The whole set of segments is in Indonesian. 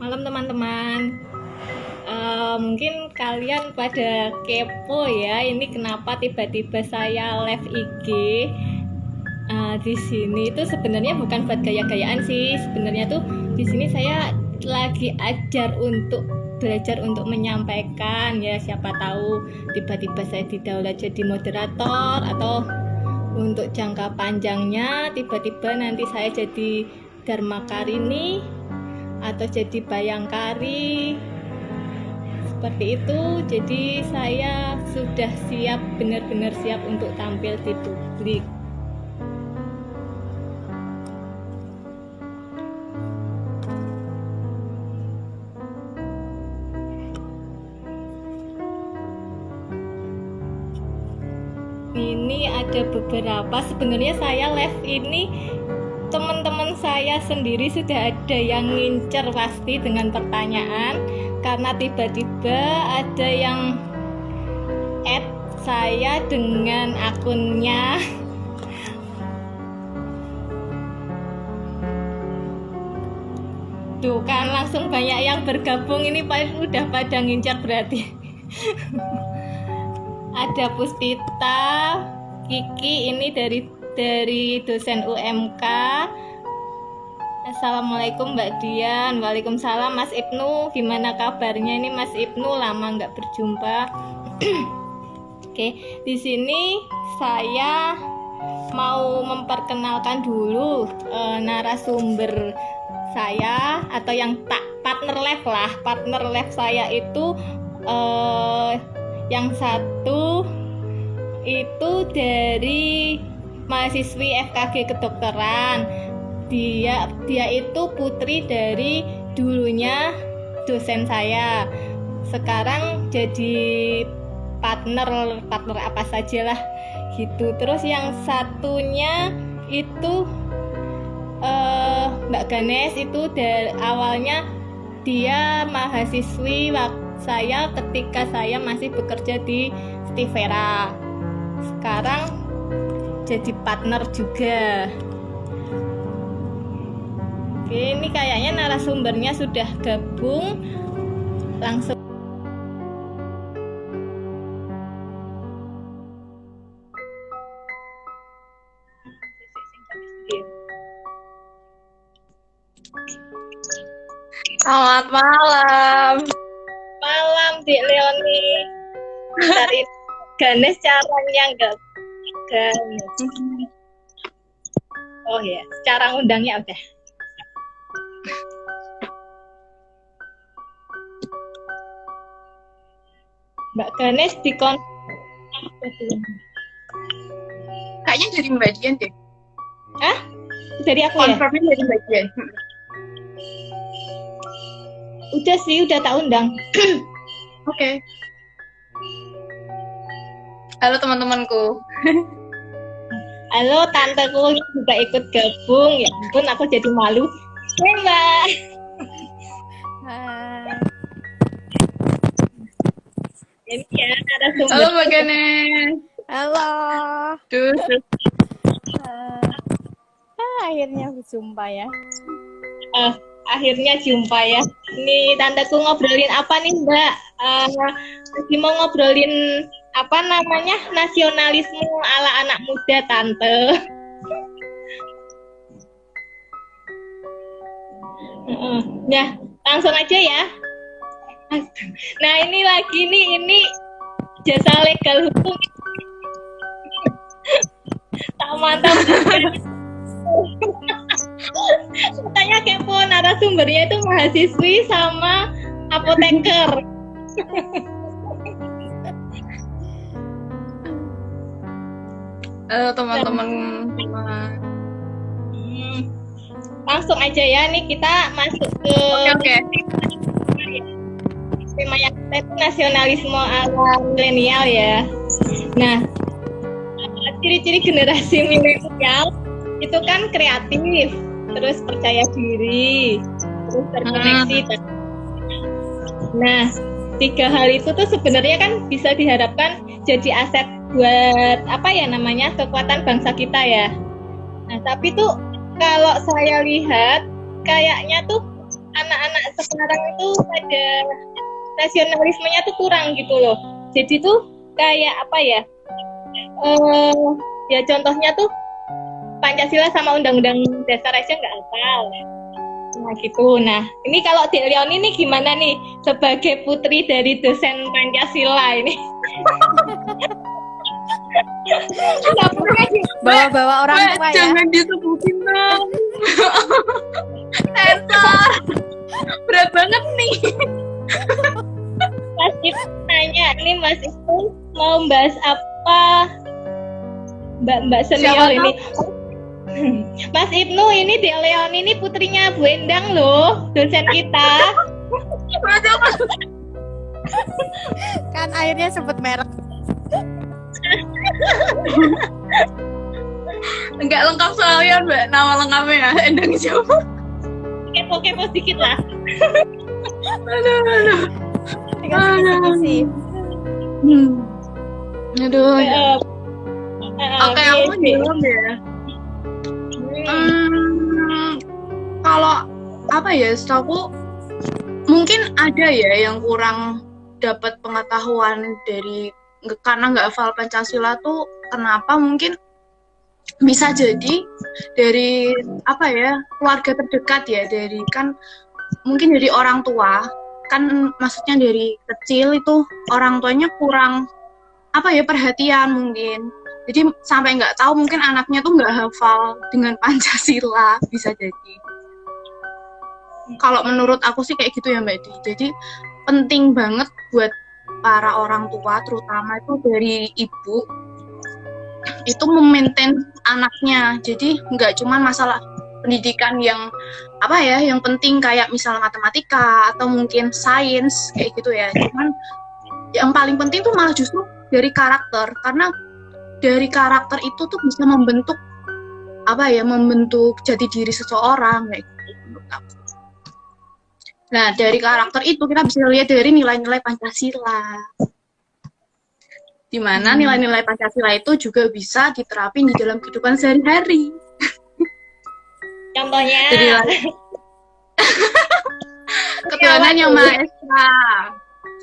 Malam teman-teman. Mungkin kalian pada kepo ya, ini kenapa tiba-tiba saya live IG di sini. Itu sebenarnya bukan buat gaya-gayaan sih. Sebenarnya tuh di sini saya lagi belajar untuk menyampaikan ya, siapa tahu tiba-tiba saya didaulat jadi moderator, atau untuk jangka panjangnya tiba-tiba nanti saya jadi Dharma Karini atau jadi Bayangkari, seperti itu. Jadi saya sudah siap, benar-benar siap untuk tampil di publik. Ini ada beberapa, sebenarnya saya live ini teman-teman saya sendiri sudah ada yang ngincer pasti dengan pertanyaan, karena tiba-tiba ada yang add saya dengan akunnya. Tuh kan langsung banyak yang bergabung, ini udah pada ngincer berarti. Ada Puspita, Kiki, ini dari dosen UMK. Assalamualaikum Mbak Dian. Waalaikumsalam Mas Ibnu. Gimana kabarnya ini Mas Ibnu? Lama nggak berjumpa. Oke, di sini saya mau memperkenalkan dulu narasumber saya, atau yang partner live saya itu yang satu itu dari mahasiswi FKG kedokteran. Dia itu putri dari dulunya dosen saya. Sekarang jadi partner apa saja lah gitu. Terus yang satunya itu Mbak Ganes, itu dari awalnya dia mahasiswi saya ketika saya masih bekerja di Stivera. Sekarang jadi partner juga. Oke, ini kayaknya narasumbernya sudah gabung. Langsung. Selamat malam. Malam Dik Leoni. Dari Ganes caranya enggak Ganes. Oh ya, cara ngundangnya udah. Mbak Ganes Kayaknya dari Mbak Dian deh. Ah? Dari aku ya? Confirmnya dari Mbak Dian. Udah sih, udah tak undang. Oke. Halo teman-temanku. Halo tanteku juga ikut gabung. Ya ampun, aku jadi malu. Hai Mbak. Hai. Ini ya narasumber. Halo Mbak Ganes. Halo. Duh. Akhirnya berjumpa ya. Akhirnya jumpa ya. Ini tanteku ngobrolin apa nih Mbak? Lagi mau ngobrolin apa namanya, nasionalisme ala anak muda tante. Nah, langsung aja ya. Nah ini lagi ini jasa legal hukum. Tak mantap. Katanya kepo, narasumbernya itu mahasiswi sama apoteker. Halo teman-teman. Langsung aja ya, nih kita masuk ke Oke. tema yang kita itu nasionalisme ala milenial ya. Nah, ciri-ciri generasi milenial itu kan kreatif, terus percaya diri, terus terkoneksi. Nah, tiga hal itu tuh sebenarnya kan bisa diharapkan jadi aset buat apa ya namanya, kekuatan bangsa kita ya. Nah, tapi tuh kalau saya lihat kayaknya tuh anak-anak sekarang itu pada nasionalismenya tuh kurang gitu loh. Jadi tuh kayak apa ya? Ya contohnya tuh Pancasila sama Undang-Undang Dasar aja nggak hafal. Nah gitu. Nah ini kalau Dek Leoni ini gimana nih sebagai putri dari dosen Pancasila ini? Bawa-bawa orang tua ya. Jangan disebutin dong. Sensor. Berat banget nih. Mas Ibnu nanya, ini Mas Ibnu mau bahas apa? Mbak senior ini. Mas Ibnu ini Dek Leoni ini putrinya Bu Endang loh, dosen kita. Kan akhirnya sebut merek. Enggak lengkap soalnya Mbak, nama lengkapnya Endang siapa? Kepo-kepo sedikit lah. Aduh. Tinggal kisi-kisi. Aduh. Oke, aku jawab ya. Kalau apa ya, setahu mungkin ada ya yang kurang dapat pengetahuan dari karena nggak hafal Pancasila tuh kenapa mungkin bisa jadi dari apa ya keluarga terdekat ya, dari kan mungkin dari orang tua kan, maksudnya dari kecil itu orang tuanya kurang apa ya perhatian mungkin, jadi sampai nggak tahu mungkin anaknya tuh nggak hafal dengan Pancasila, bisa jadi. Kalau menurut aku sih kayak gitu ya Mbak Di. Jadi penting banget buat para orang tua, terutama itu dari ibu, itu memaintain anaknya. Jadi nggak cuma masalah pendidikan yang apa ya, yang penting kayak misal matematika atau mungkin sains kayak gitu ya. Cuman yang paling penting tuh malah justru dari karakter, karena dari karakter itu tuh bisa membentuk apa ya, membentuk jati diri seseorang kayak gitu menurut aku. Nah, dari karakter itu kita bisa lihat dari nilai-nilai Pancasila. Di mana nilai-nilai Pancasila itu juga bisa diterapin di dalam kehidupan sehari-hari. Contohnya. Jadi ketuhanan yang Maha Esa.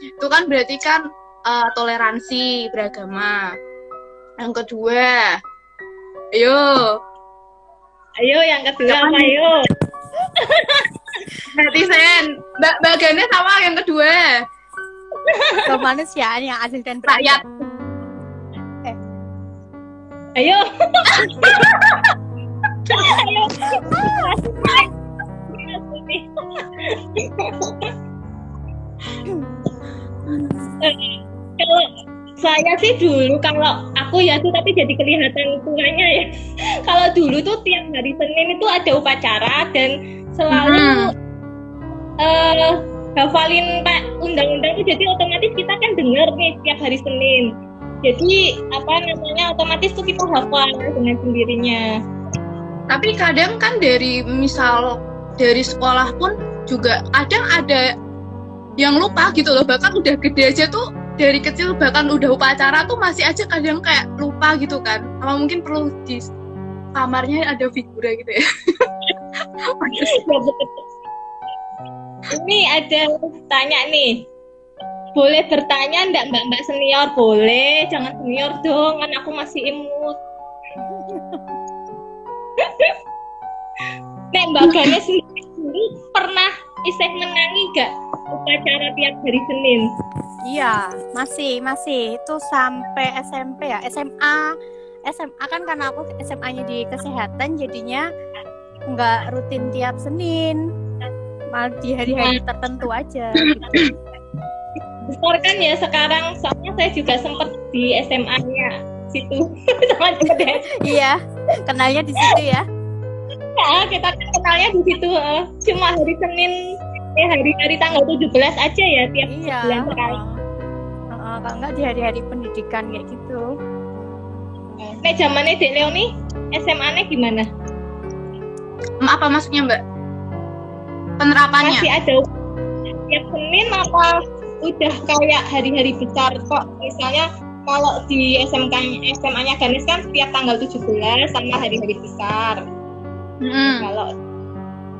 Itu kan berarti kan toleransi beragama. Yang kedua, ayo yang kedua apa ayo? Netizen, Mbak Gane sama yang kedua. Kemanusiaan yang adil dan Rakyat. Ayo. Kalau saya sih dulu, kalau aku ya tuh tapi jadi kelihatan tuanya ya. Kalau dulu tuh tiap hari Senin itu ada upacara dan selalu hafalin undang-undang itu, jadi otomatis kita kan dengar nih tiap hari Senin. Jadi apa namanya, otomatis tuh kita hafal dengan sendirinya. Tapi kadang kan dari misal dari sekolah pun juga kadang ada yang lupa gitu loh, bahkan udah gede aja tuh dari kecil bahkan udah upacara tuh masih aja kadang kayak lupa gitu kan. Apa mungkin perlu di kamarnya ada figura gitu ya. Ini ada tanya nih, boleh bertanya enggak mbak senior? Boleh, jangan senior dong, kan aku masih imut. Nek Mbak Ganes sendiri pernah isih menangi gak upacara tiap hari Senin? Iya, masih itu sampai SMP ya, SMA kan karena aku SMA-nya di kesehatan, jadinya nggak rutin tiap Senin, malah di hari-hari tertentu aja. Gitu. Besar kan ya sekarang, soalnya saya juga sempat di SMA-nya situ sama juga. Iya, kenalnya di situ ya. Ya, kita kenalnya di situ. Cuma hari Senin, hari-hari tanggal 17 aja ya tiap bulan sekali. Kalau nggak di hari-hari pendidikan kayak gitu. Nek zamannya Dek Leoni, SMA-nya gimana? Apa maksudnya Mbak? Penerapannya? Masih ada tiap Senin apa udah kayak hari-hari besar kok? Misalnya kalau di SMA-nya Ganes kan setiap tanggal 17 sama hari-hari besar. Kalau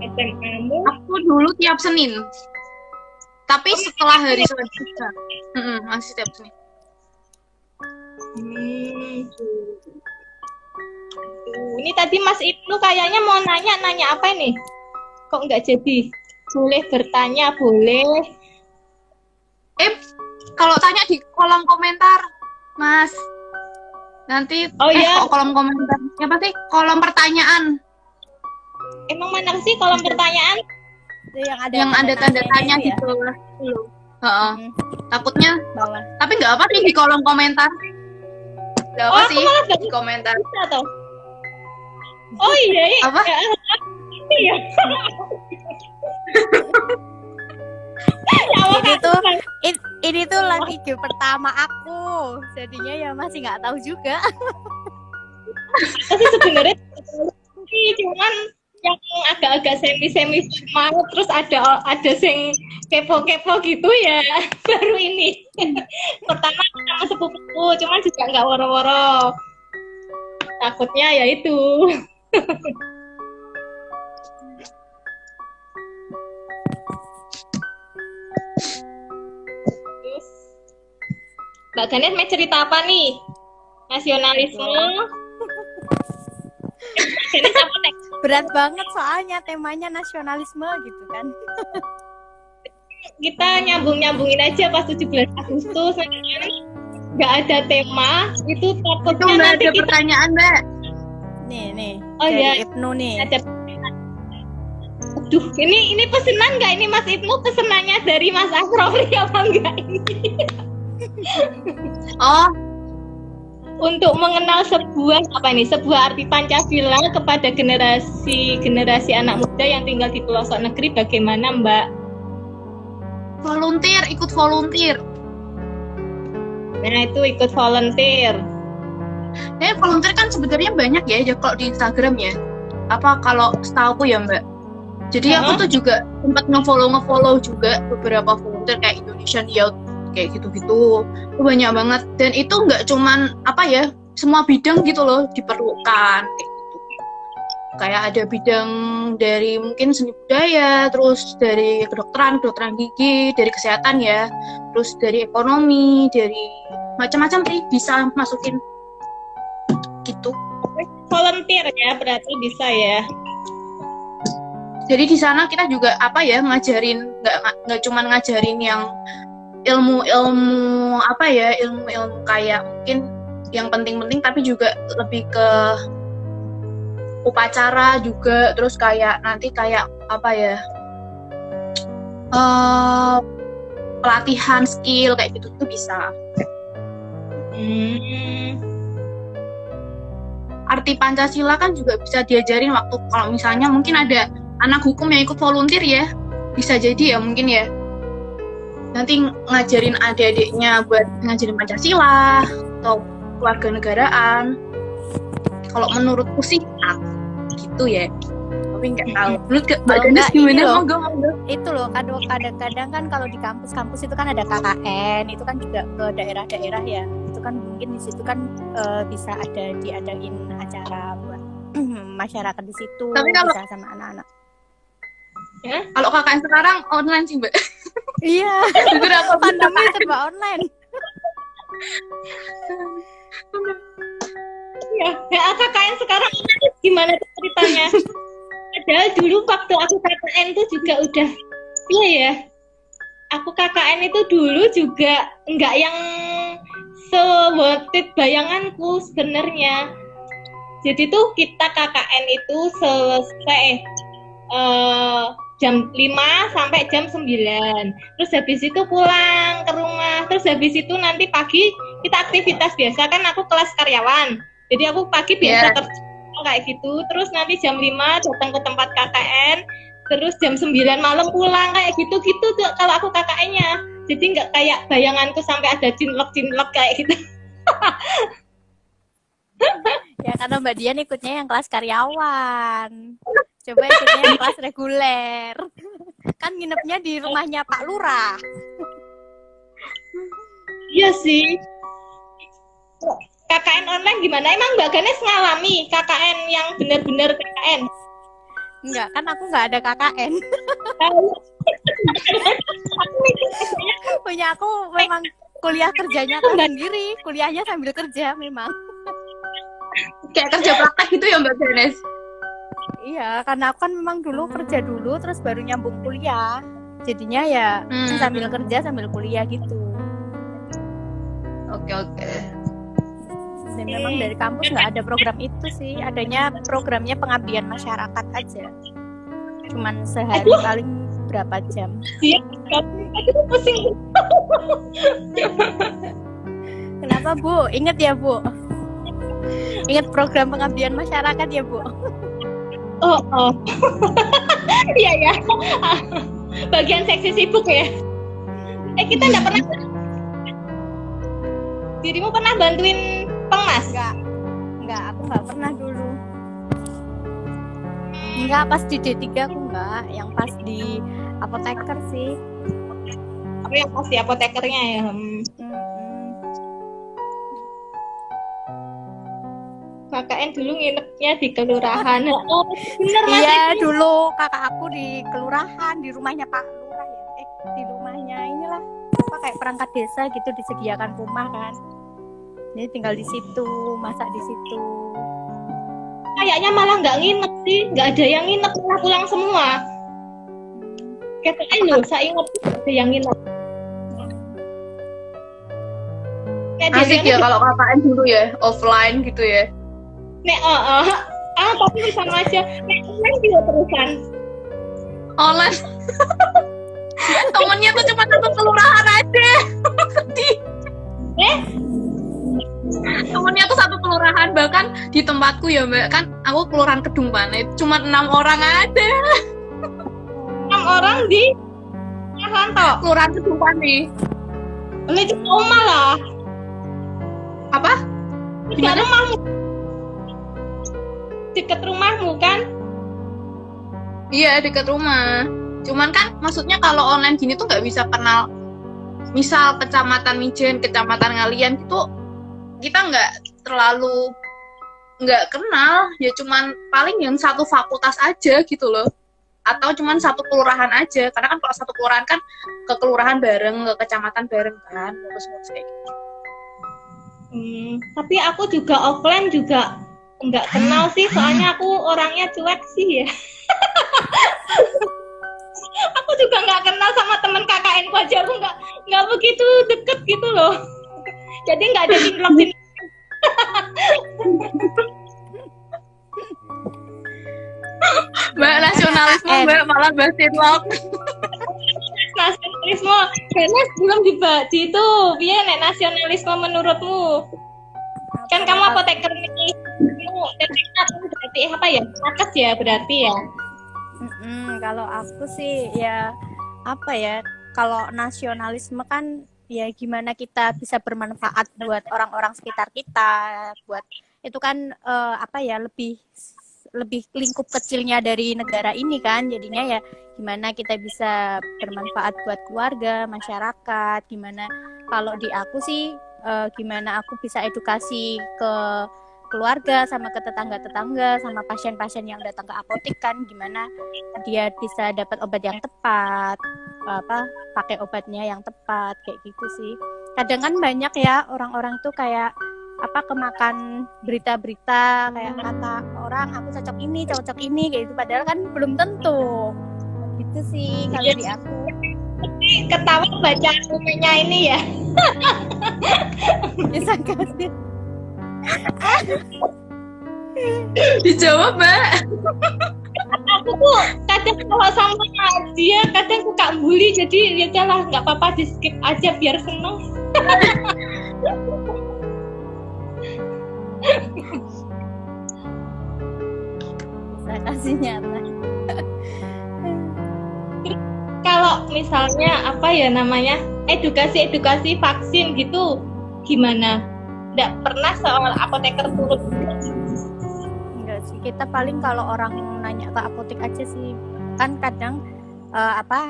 SMA-mu? Aku dulu tiap Senin. Tapi setelah hari selanjutnya. Masih tiap Senin. Ini tadi Mas Ibnu kayaknya mau nanya apa ini? Kok nggak jadi? Boleh bertanya, boleh. Kalau tanya di kolom komentar, Mas. Nanti kolom komentar. Apa sih? Kolom pertanyaan. Emang mana sih kolom pertanyaan? Yang ada tanda tanya gitu. Takutnya bawah. Tapi nggak apa sih di kolom komentar. Nggak apa sih di komentar. Bisa, toh? Oh iya. Apa? Iya. Ini tuh lagi game pertama aku, jadinya ya masih nggak tahu juga. Tapi sebenarnya cuman yang agak-agak semi formal, terus ada sing kepo-kepo gitu ya baru ini. Pertama sama sepupuku, cuman juga nggak woro-woro. Takutnya ya itu. Terus Mbak Ganes mau cerita apa nih? Nasionalisme? Ganes apa nih? Berat banget soalnya temanya nasionalisme gitu kan. Kita nyambungin aja pas 17 Agustus. Nggak ada tema, itu takutnya Itu nanti ada pertanyaan, Mbak. Nih. Oh dari iya. Ibnu nih. Ada. Aduh, ini pesenan nggak ini Mas Ibnu? Pesenannya dari Mas Asrori apa enggak ini? Oh, Untuk mengenal sebuah arti Pancasila kepada generasi anak muda yang tinggal di pelosok negeri, bagaimana Mbak? ikut volunteer. Nah itu ikut volunteer. Volunteer kan sebenarnya banyak ya kalau di Instagram ya. Apa kalau setahu ya Mbak? Jadi aku tuh juga sempat nge-follow juga beberapa volunteer kayak Indonesian Youth kayak gitu-gitu. Itu banyak banget dan itu nggak cuman semua bidang gitu loh diperlukan kayak gitu. Kayak ada bidang dari mungkin seni budaya, terus dari kedokteran gigi, dari kesehatan ya, terus dari ekonomi, dari macam-macam sih bisa masukin gitu. Volunteer ya berarti bisa ya. Jadi di sana kita juga ngajarin nggak cuma ngajarin yang ilmu kayak mungkin yang penting-penting, tapi juga lebih ke upacara juga, terus kayak nanti pelatihan skill kayak gitu itu bisa. Arti Pancasila kan juga bisa diajarin waktu kalau misalnya mungkin ada anak hukum yang ikut volunteer ya, bisa jadi ya mungkin ya nanti ngajarin adik-adiknya buat ngajarin Pancasila atau kewarganegaraan. Kalau menurutku sih gitu ya, tapi nggak tahu. Menurut Mbak Ganes gimana? Itu loh, kadang-kadang kan kalau di kampus-kampus itu kan ada KKN, itu kan juga ke daerah-daerah ya. Itu kan mungkin di situ kan bisa diadain acara buat masyarakat di situ, tapi kalau bisa sama anak-anak. Kalau KKN sekarang online sih Mbak. Iya. Pandemi serba online. Ya, KKN sekarang gimana tuh ceritanya? Padahal dulu waktu aku KKN itu juga udah, iya ya. Aku KKN itu dulu juga nggak yang se-worth it bayanganku sebenarnya. Jadi tuh kita KKN itu selesai jam 5 sampai jam 9. Terus habis itu pulang ke rumah. Terus habis itu nanti pagi kita aktivitas biasa, kan aku kelas karyawan. Jadi aku pagi biasa kerja kayak gitu. Terus nanti jam 5 datang ke tempat KKN. Terus jam 9 malam pulang kayak gitu-gitu tuh kalau aku KKN-nya. Jadi nggak kayak bayanganku sampai ada cinlok kayak gitu. Ya karena Mbak Dian ikutnya yang kelas karyawan. Coba ikutnya yang kelas reguler. Kan nginepnya di rumahnya Pak Lurah. Iya sih. KKN online gimana? Emang Mbak Ganes ngalami KKN yang benar-benar KKN? Enggak, kan aku nggak ada KKN. Punya aku memang kuliah kerjanya kan sendiri, kuliahnya sambil kerja memang. Kayak kerja praktek gitu ya Mbak Ganes? Iya, karena aku kan memang dulu kerja dulu, terus baru nyambung kuliah. Jadinya ya sambil kerja sambil kuliah gitu. Oke. Dan memang dari kampus nggak ada program itu sih, adanya programnya pengabdian masyarakat aja. Cuman sehari paling berapa jam. Iya, aku pusing. Kenapa Bu? Ingat ya Bu? Ingat program pengabdian masyarakat ya Bu? Oh. Iya ya. Bagian seksi sibuk ya. Kita nggak pernah. Dirimu pernah bantuin Pengmas? Enggak, aku nggak pernah dulu. Enggak, pas di D3 aku enggak, yang pas di apoteker sih. Apa yang pas di apotekernya ya? KKN dulu nginepnya di kelurahan. Oh, bener Mas. Iya, dulu kakak aku di kelurahan, di rumahnya Pak Lurah ya. Di rumahnya inilah apa kayak perangkat desa gitu disediakan rumah kan. Jadi tinggal di situ, masak di situ. Kayaknya malah nggak nginep sih, nggak ada yang nginep, malah pulang semua. KKN loh, saya ingat ada yang nginep. Asik ya kalau KKN dulu ya, offline gitu ya. Tapi sama aja. Online juga terusan. Online. Temennya tuh cuma satu kelurahan aja. Sedih. Temennya tuh satu kelurahan, bahkan di tempatku ya Mbak, kan aku kelurahan Kedung Panet, cuma 6 orang ada. 6 orang di Hanto. Kelurahan Kedung Panet. Ini cuma rumah lah. Apa? Dekat rumahmu. Dekat rumahmu kan? Iya, dekat rumah. Cuman kan maksudnya kalau online gini tuh nggak bisa kenal. Misal kecamatan Mijen, kecamatan Ngalian gitu, kita nggak kenal. Ya cuman paling yang satu fakultas aja gitu loh. Atau cuman satu kelurahan aja. Karena kan kalau satu kelurahan kan ke kelurahan bareng, ke kecamatan bareng kan, ngurus-ngurus kayak gitu. Tapi aku juga offline juga nggak kenal sih, soalnya aku orangnya cuek sih ya. Aku juga nggak kenal sama teman KKN ku aja, aku nggak begitu deket gitu loh. Jadi nggak ada cinlok. Mbak nasionalisme Mbak malah bahas cinlok. Nasionalisme, karena belum dibagi itu. Biar nek nasionalisme menurutmu? Kan kamu apoteker nih. Berarti apa ya? Nakes ya berarti ya. Kalau aku sih ya apa ya? Kalau nasionalisme kan ya gimana kita bisa bermanfaat buat orang-orang sekitar kita, buat itu kan apa ya lebih lingkup kecilnya dari negara ini kan, jadinya ya gimana kita bisa bermanfaat buat keluarga, masyarakat, gimana kalau di aku sih gimana aku bisa edukasi ke keluarga sama ke tetangga-tetangga sama pasien-pasien yang datang ke apotek kan, gimana dia bisa dapat obat yang tepat, pakai obatnya yang tepat kayak gitu sih. Kadang kan banyak ya orang-orang tuh kayak kemakan berita-berita kayak kata orang aku cocok ini kayak gitu, padahal kan belum tentu gitu sih kalau di aku. Ketawa baca bukunya ini ya. Bisa kasih dijawab Mbak. Aku tuh kadang kalau sama dia kadang suka bully, jadi ya udahlah nggak apa-apa di skip aja biar seneng. Bisa kasih nyata. Kalau misalnya edukasi vaksin gitu gimana? Nggak pernah soal apoteker turun. Enggak sih, kita paling kalau orang nanya ke apotek aja sih, kan kadang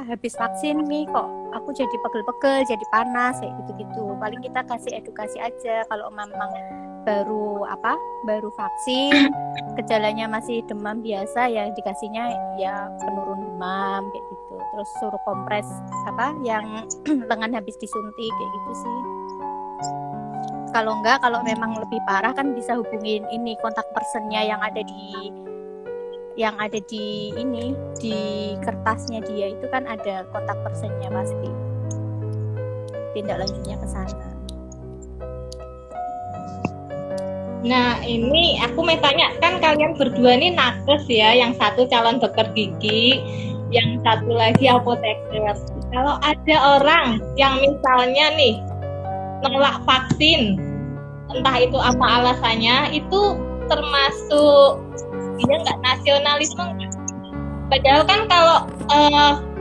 habis vaksin nih kok aku jadi pegel-pegel, jadi panas kayak gitu-gitu. Paling kita kasih edukasi aja kalau memang baru vaksin, gejalanya masih demam biasa, ya dikasihnya ya penurun demam kayak gitu. Terus suruh kompres yang lengan habis disuntik kayak gitu sih. Kalau memang lebih parah kan bisa hubungin ini kontak personnya yang ada di ini, di kertasnya dia itu kan ada kontak personnya, pasti tindak lanjutnya ke sana. Nah, ini aku mau tanya, kan kalian berdua ini nakes ya, yang satu calon dokter gigi, yang satu lagi apoteker. Kalau ada orang yang misalnya nih nolak vaksin, entah itu apa alasannya, itu termasuk dia nggak nasionalisme nggak? Padahal kan kalau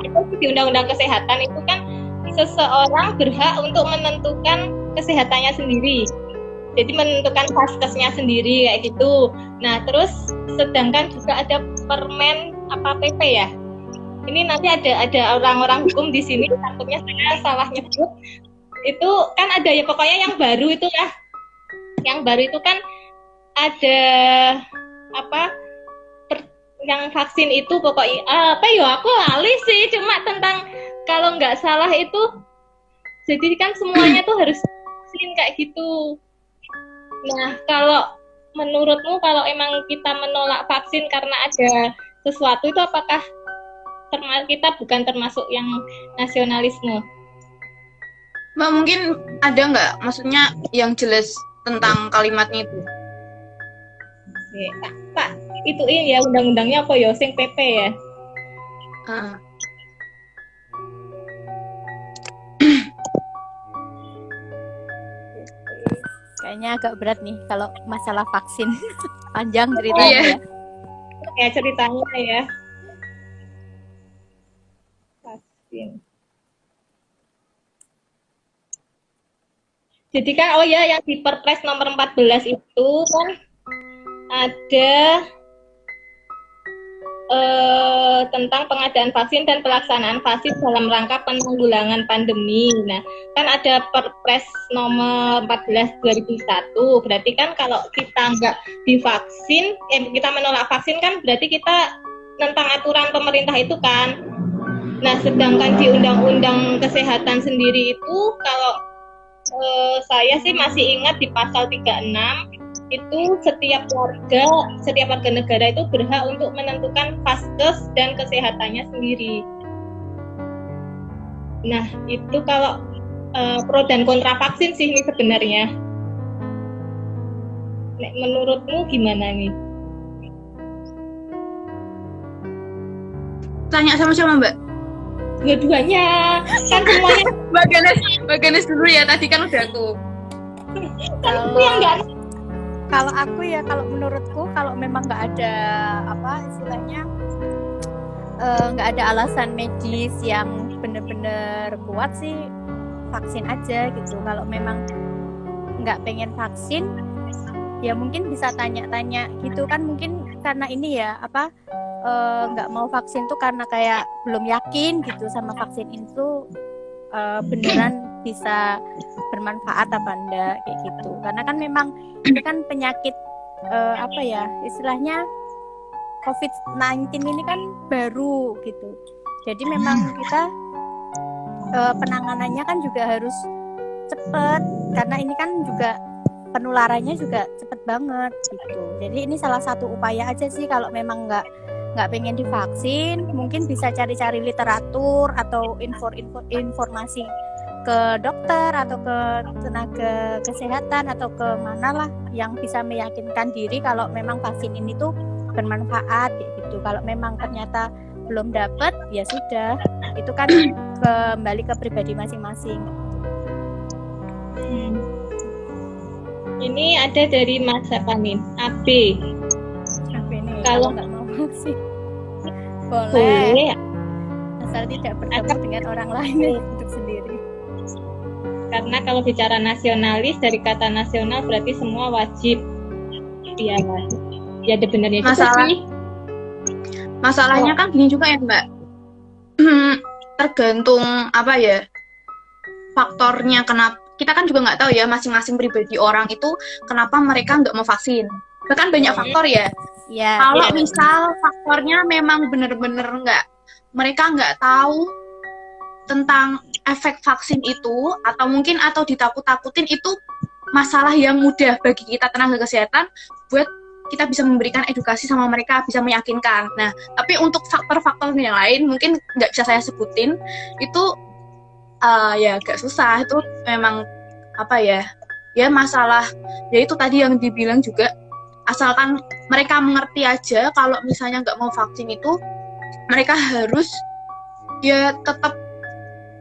itu di Undang-Undang Kesehatan itu kan seseorang berhak untuk menentukan kesehatannya sendiri. Jadi menentukan vaskesnya sendiri kayak gitu. Nah, terus sedangkan juga ada Permen PP ya. Ini nanti ada orang-orang hukum di sini, takutnya saya salah nyebut. Itu kan ada ya, pokoknya yang baru itu ya. Yang baru itu kan ada yang vaksin itu pokoknya aku lali sih, cuma tentang kalau nggak salah itu jadi kan semuanya tuh harus vaksin kayak gitu. Nah, kalau menurutmu kalau emang kita menolak vaksin karena ada sesuatu itu apakah kita bukan termasuk yang nasionalisme? Mbak, mungkin ada nggak maksudnya yang jelas tentang kalimatnya itu? Pak, itu ya undang-undangnya apa ya, sing PP ya? Kayaknya agak berat nih kalau masalah vaksin. Panjang ceritanya. Ya ceritanya ya. Vaksin. Jadi kan yang di Perpres nomor 14 itu kan ada tentang pengadaan vaksin dan pelaksanaan vaksin dalam rangka penanggulangan pandemi. Nah, kan ada Perpres nomor 14 2001. Berarti kan kalau kita nggak divaksin, kita menolak vaksin kan berarti kita tentang aturan pemerintah itu kan. Nah, sedangkan di Undang-Undang Kesehatan sendiri itu kalau saya sih masih ingat di pasal 36 itu setiap warga negara itu berhak untuk menentukan vaskes dan kesehatannya sendiri. Nah, itu kalau pro dan kontra vaksin sih ini sebenarnya. Menurutmu gimana nih? Tanya sama-sama, Mbak. Dua-duanya kan semuanya. Mbak Ganes dulu ya, tadi kan udah aku. Kalau aku ya, kalau menurutku kalau memang nggak ada istilahnya nggak ada alasan medis yang benar-benar kuat sih, vaksin aja gitu. Kalau memang nggak pengen vaksin ya mungkin bisa tanya-tanya gitu kan, mungkin karena ini ya nggak mau vaksin tuh karena kayak belum yakin gitu sama vaksin itu beneran bisa bermanfaat apa enggak kayak gitu. Karena kan memang ini kan penyakit istilahnya COVID-19 ini kan baru gitu. Jadi memang kita penanganannya kan juga harus cepat, karena ini kan juga penularannya juga cepet banget gitu. Jadi ini salah satu upaya aja sih, kalau memang nggak pengen divaksin, mungkin bisa cari-cari literatur atau informasi ke dokter atau ke tenaga kesehatan atau ke mana lah yang bisa meyakinkan diri kalau memang vaksin ini tuh bermanfaat kayak gitu. Kalau memang ternyata belum dapat, ya sudah, itu kan kembali ke pribadi masing-masing. Ini ada dari Mas Sapanin, AB ini kalau nggak mau vaksin boleh, asal tidak bertemu dengan orang lain, hidup sendiri. Karena kalau bicara nasionalis, dari kata nasional berarti semua wajib. Iya, ya ada benarnya juga sih. Masalahnya kan gini juga ya, Mbak. Tergantung faktornya, kenapa kita kan juga nggak tahu ya masing-masing pribadi orang itu kenapa mereka nggak mau vaksin. Bahkan banyak faktor ya. Ya, Kalau ya. misal faktornya memang bener-bener mereka nggak tahu tentang efek vaksin itu, atau ditakut-takutin, itu masalah yang mudah bagi kita tenaga kesehatan buat kita bisa memberikan edukasi sama mereka, bisa meyakinkan. Nah, tapi untuk faktor-faktor yang lain mungkin nggak bisa saya sebutin, itu ya agak susah. Itu memang masalah ya itu tadi yang dibilang juga, asalkan mereka mengerti aja kalau misalnya nggak mau vaksin itu mereka harus ya tetap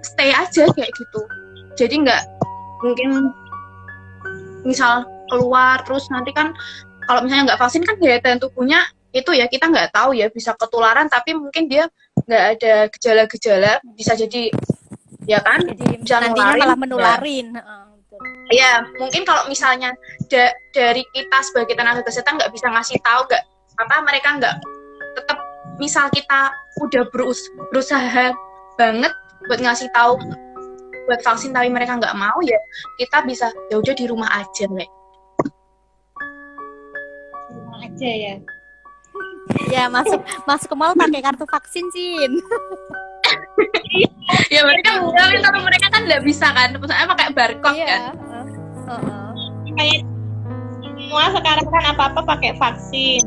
stay aja kayak gitu. Jadi nggak mungkin misal keluar terus nanti kan kalau misalnya nggak vaksin kan daya tahan tubuhnya itu ya kita nggak tahu ya, bisa ketularan tapi mungkin dia nggak ada gejala-gejala, bisa jadi ya kan Jadi bisa nantinya nularin, malah menularin. Betul. ya mungkin kalau misalnya dari kita sebagai tenaga kesehatan nggak bisa ngasih tahu, mereka nggak tetap, misal kita udah berusaha banget buat ngasih tahu buat vaksin tapi mereka nggak mau, ya kita bisa ya udah di rumah aja aja ya. Ya masuk ke mall pakai kartu vaksin, Cin. ya mereka tapi mereka kan nggak bisa kan, maksudnya pakai barcode Iya. kan. Kayak semua sekarang kan apa-apa pakai vaksin.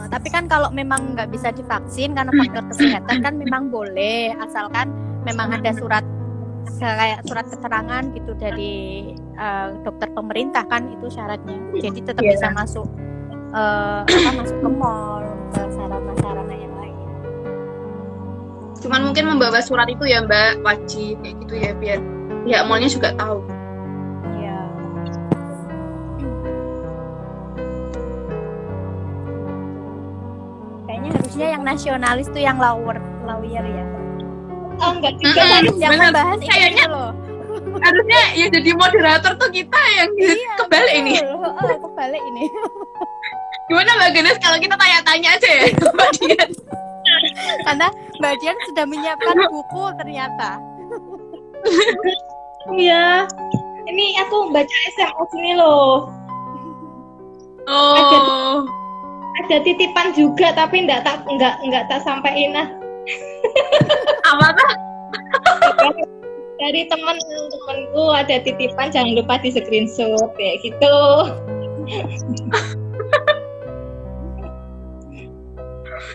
Tapi kan kalau memang nggak bisa divaksin karena faktor kesehatan kan memang boleh, asalkan memang ada surat keterangan gitu dari dokter pemerintah kan, itu syaratnya. Jadi tetap bisa masuk masuk ke mall, ke sarana-sarana yang lain. Cuman mungkin membawa surat itu ya Mbak, wajib kayak gitu ya, biar pihak mallnya juga tahu. Iya. Kayaknya harusnya yang nasionalis tuh yang lawyer ya. Oh enggak juga. Yang membahas itu Kayaknya loh. Harusnya ya jadi moderator tuh kita yang kebalik ini. Kebalik ini. Gimana Mbak Genes kalau kita tanya-tanya aja ya Mbak Dian? Karena Mbak Dian sudah menyiapkan buku ternyata. Iya. Ini aku baca SMS ini loh. Oh. Ada titipan juga tapi enggak tak sampaiin lah. Apa tuh? Dari temanku ada titipan, jangan lupa di screenshot kayak gitu.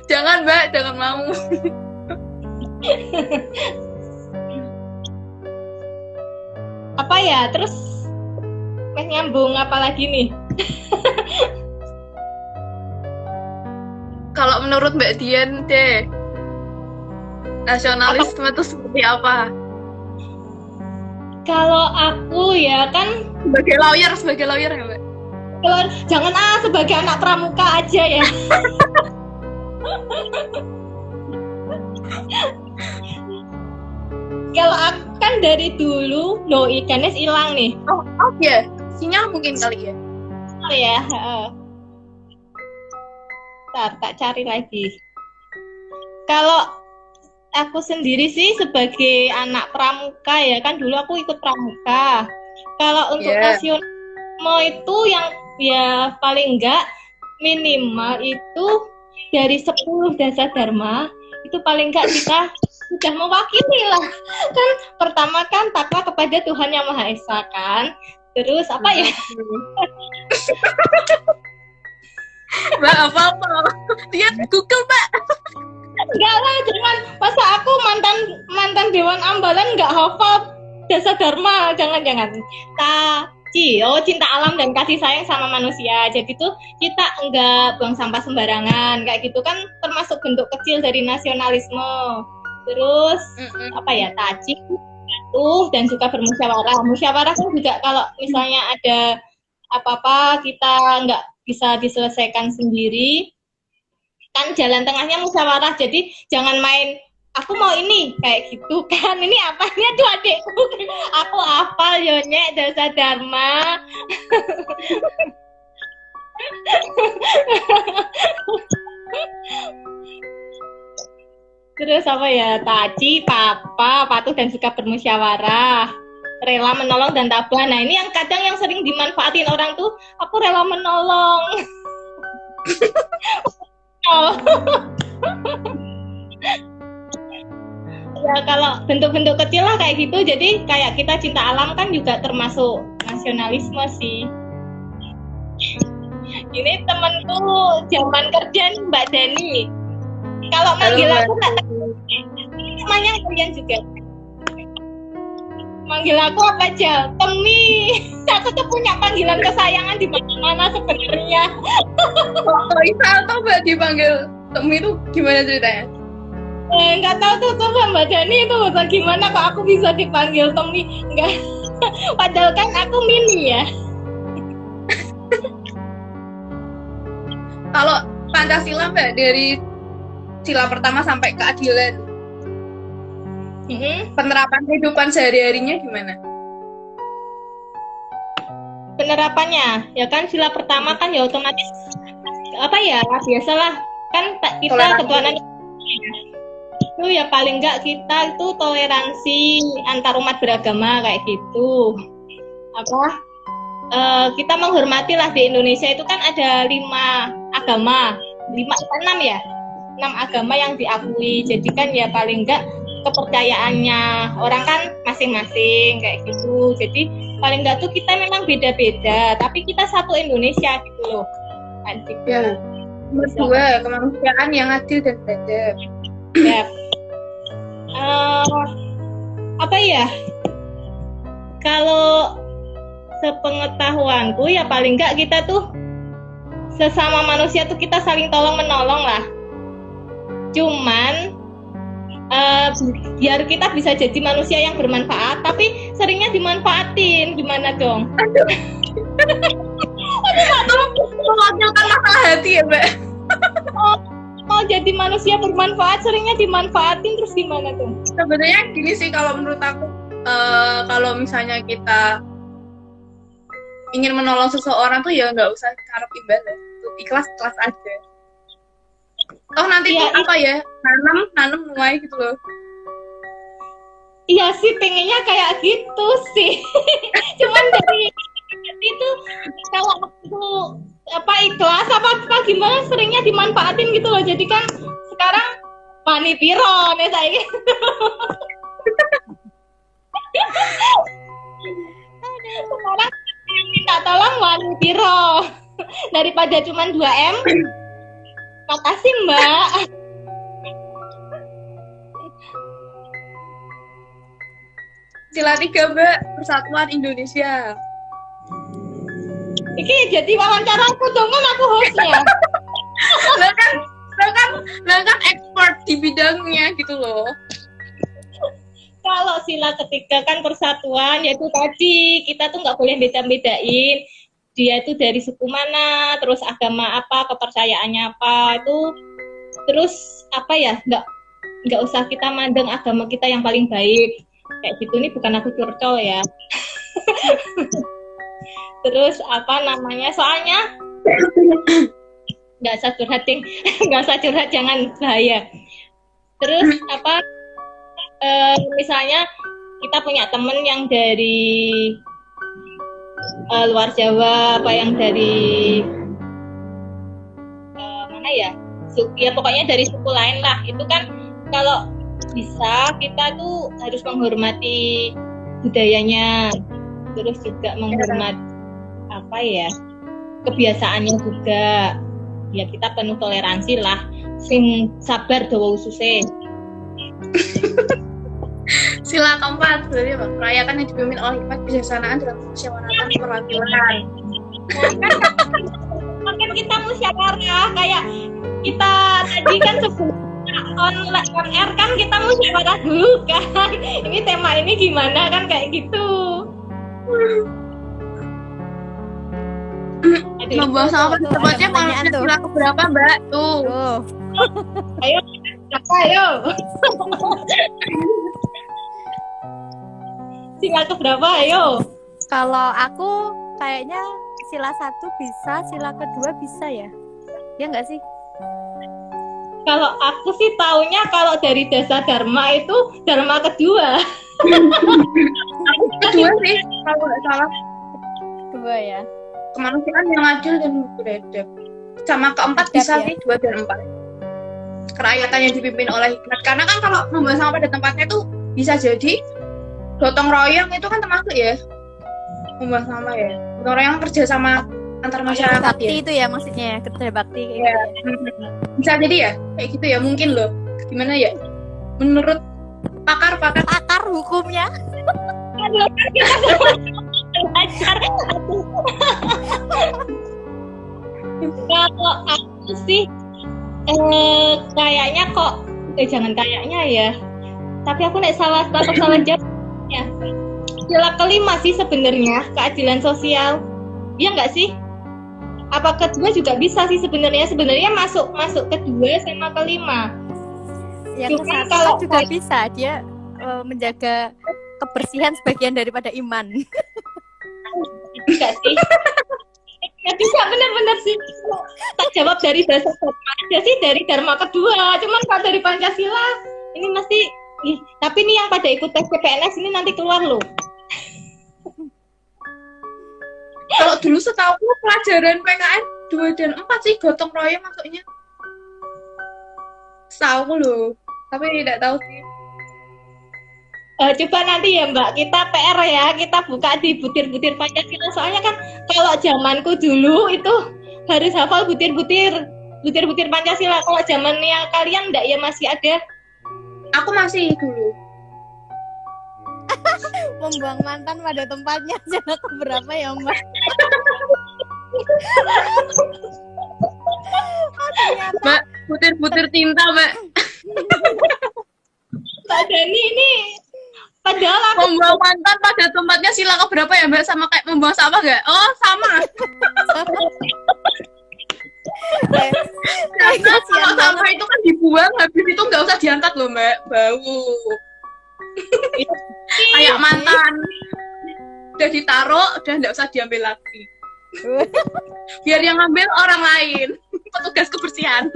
Jangan Mbak, jangan mau. Apa ya? Terus nyambung apa lagi nih? Kalau menurut Mbak Dian deh, nasionalisme itu seperti apa? Kalau aku ya kan Sebagai lawyer ya Mbak? jangan sebagai anak pramuka aja ya. Kalau aku kan dari dulu ikannya hilang nih. Oh ya, sinyal mungkin kali ya. Oh ya, tak cari lagi. Kalau aku sendiri sih sebagai anak pramuka ya kan, dulu aku ikut pramuka. Kalau untuk nasionalisme itu yang ya paling enggak minimal itu dari 10 dasar dharma itu paling enggak kita sudah mewakili lah. Kan pertama kan takwa kepada Tuhan Yang Maha Esa kan. Terus apa ya? Mbak apa? Dia Google Mbak. Enggak lah, jangan. Masa aku mantan Dewan Ambalan enggak hafal dasar dharma, jangan. Cinta alam dan kasih sayang sama manusia. Jadi tuh kita enggak buang sampah sembarangan, kayak gitu kan termasuk bentuk kecil dari nasionalisme. Terus apa ya, taci, patuh dan suka bermusyawarah. Musyawarah kan juga kalau misalnya ada apa-apa kita enggak bisa diselesaikan sendiri, kan jalan tengahnya musyawarah. Jadi jangan main aku mau ini kayak gitu kan, ini apanya tuh adekku, aku hafal nyek dasar dharma. Terus apa ya, taci, papa, patuh dan suka bermusyawarah. rela menolong dan tabah. Nah ini yang kadang yang sering dimanfaatin orang tuh, aku rela menolong. Oh. Ya kalau bentuk-bentuk kecil lah kayak gitu, jadi kayak kita cinta alam kan juga termasuk nasionalisme sih. Ini temanku zaman kerja nih Mbak Dani. Kalau manggil aku nggak tahu, ini namanya kalian juga. Manggil aku apa aja? Temi. Aku tuh punya panggilan kesayangan di mana-mana sebenarnya. Kok bisa atau Mbak dipanggil Temi itu gimana ceritanya? Nggak tahu tuh coba Mbak Dani itu bagaimana kok aku bisa dipanggil Temi? Nggak. Padahal kan aku mini ya. Kalau Pancasila Mbak dari sila pertama sampai keadilan, penerapan kehidupan sehari-harinya gimana? Penerapannya ya kan sila pertama kan ya otomatis apa ya biasalah kan kita ketuhanan itu ya paling enggak kita itu toleransi antar umat beragama kayak gitu. Kita menghormati lah di Indonesia itu kan ada 5 agama, 6 ya, 6 agama yang diakui. Jadi kan ya paling enggak kepercayaannya orang kan masing-masing kayak gitu. Jadi paling enggak tuh kita memang beda-beda, tapi kita satu Indonesia gitu loh. Kan gitu. Ya. Nomor 2, kemanusiaan yang adil dan beradab. Ya. Apa ya? Kalau sepengetahuanku ya paling enggak kita tuh sesama manusia tuh kita saling tolong menolong lah. Cuman biar kita bisa jadi manusia yang bermanfaat, tapi seringnya dimanfaatin, gimana dong? Mewakilkan masalah hati ya Mbak. Mau jadi manusia bermanfaat seringnya dimanfaatin, terus gimana tuh? Sebenarnya gini sih kalau menurut aku, kalau misalnya kita ingin menolong seseorang tuh ya nggak usah harap imbalan, ikhlas aja. Oh nanti ya, tuh apa ya, nanam mulai gitu loh. Iya sih pengennya kayak gitu sih. Cuman dari itu kalau aku ikhlas apa gimana seringnya dimanfaatin gitu loh. Jadi kan sekarang mani piro nih saya gitu. Sekarang minta tolong mani piro daripada cuma 2M. Makasih Mbak. Sila 3 Mbak, Persatuan Indonesia. Iki jadi wawancara aku dong, kan aku hostnya. Lah kan expert di bidangnya gitu loh. Kalau sila ketiga kan persatuan, yaitu tadi kita tuh nggak boleh beda-bedain dia itu dari suku mana, terus agama apa, kepercayaannya apa itu, terus apa ya, nggak usah kita mandang agama kita yang paling baik kayak gitu. Ini bukan aku curcol ya. Terus apa namanya, soalnya nggak usah curhat, jangan bahaya. Terus apa misalnya kita punya temen yang dari luar Jawa, apa yang dari mana ya, ya pokoknya dari suku lain lah, itu kan kalau bisa kita tuh harus menghormati budayanya, terus juga menghormati apa ya, kebiasaannya juga. Ya kita penuh toleransi lah, sing sabar dawa ususe. Sila keempat berarti apa? Merayakan yang dipimpin oleh hikmat kebijaksanaan dalam musyawaratan perwakilan. Makin kita musyawarah, kayak kita tadi kan sebelum on air kan kita musyawarah dulu kan. Ini tema ini gimana kan kayak gitu. Membahas apa tempatnya manusia sila keberapa Mbak? Tuh. Ayo. Sila keberapa? Ayo. Kalau aku kayaknya sila 1 bisa, sila kedua bisa ya. Ya nggak sih? Kalau aku sih taunya kalau dari dasar dharma itu dharma kedua. Aku kedua sih kalau nggak salah, Dua ya. kemanusiaan yang adil dan beradab. Sama keempat Adab bisa ya. sih 2 dan 4. Kerakyatan yang dipimpin oleh hikmat. Karena kan kalau membuang sampah pada tempatnya tuh bisa jadi gotong royong itu kan termasuk ya membuang sampah ya. Gotong royong kerja sama antar masyarakat Bakti ya. itu ya maksudnya ya, kerja bakti kayak Iya. gitu ya. Bisa jadi ya kayak gitu ya mungkin loh. Gimana ya? Menurut pakar Akar hukumnya. Belajar. Kalau aku sih kayaknya kok jangan kayaknya ya. Tapi aku nek salah jawab ya. Sila kelima sih sebenarnya keadilan sosial. Iya nggak sih? Apa kedua juga bisa sih sebenarnya masuk kedua sama kelima. Yang Cuman ke kalau juga bisa dia menjaga kebersihan sebagian daripada iman. Enggak sih. Nggak bisa benar-benar sih. Tak jawab dari bahasa Dharma aja sih dari Dharma kedua. Cuman kalau dari Pancasila ini mesti. Tapi nih yang pada ikut tes CPNS ini nanti keluar loh. kalau dulu setahu pelajaran PKN 2 dan 4 sih gotong royong masuknya. Setahu loh. Tapi tidak tahu sih. Coba nanti ya Mbak, kita PR ya, kita buka di butir-butir Pancasila. Soalnya kan kalau zamanku dulu itu harus hafal butir-butir Pancasila. Kalau zamannya kalian enggak ya masih ada? Aku masih dulu. Membuang mantan pada tempatnya jangan keberapa ya Mbak. Ternyata Mbak, butir-butir tinta, Mbak. Mbak Dani ini padahal aku Membuang mantan pada tempatnya sila keberapa ya, Mbak? Sama kayak membuang sampah nggak? Oh, sama. Karena kalau sampah itu kan dibuang, habis itu nggak usah diangkat loh, Mbak. Bau. Kayak mantan. Udah ditaruh, udah nggak usah diambil lagi. Biar yang ngambil orang lain. Petugas kebersihan.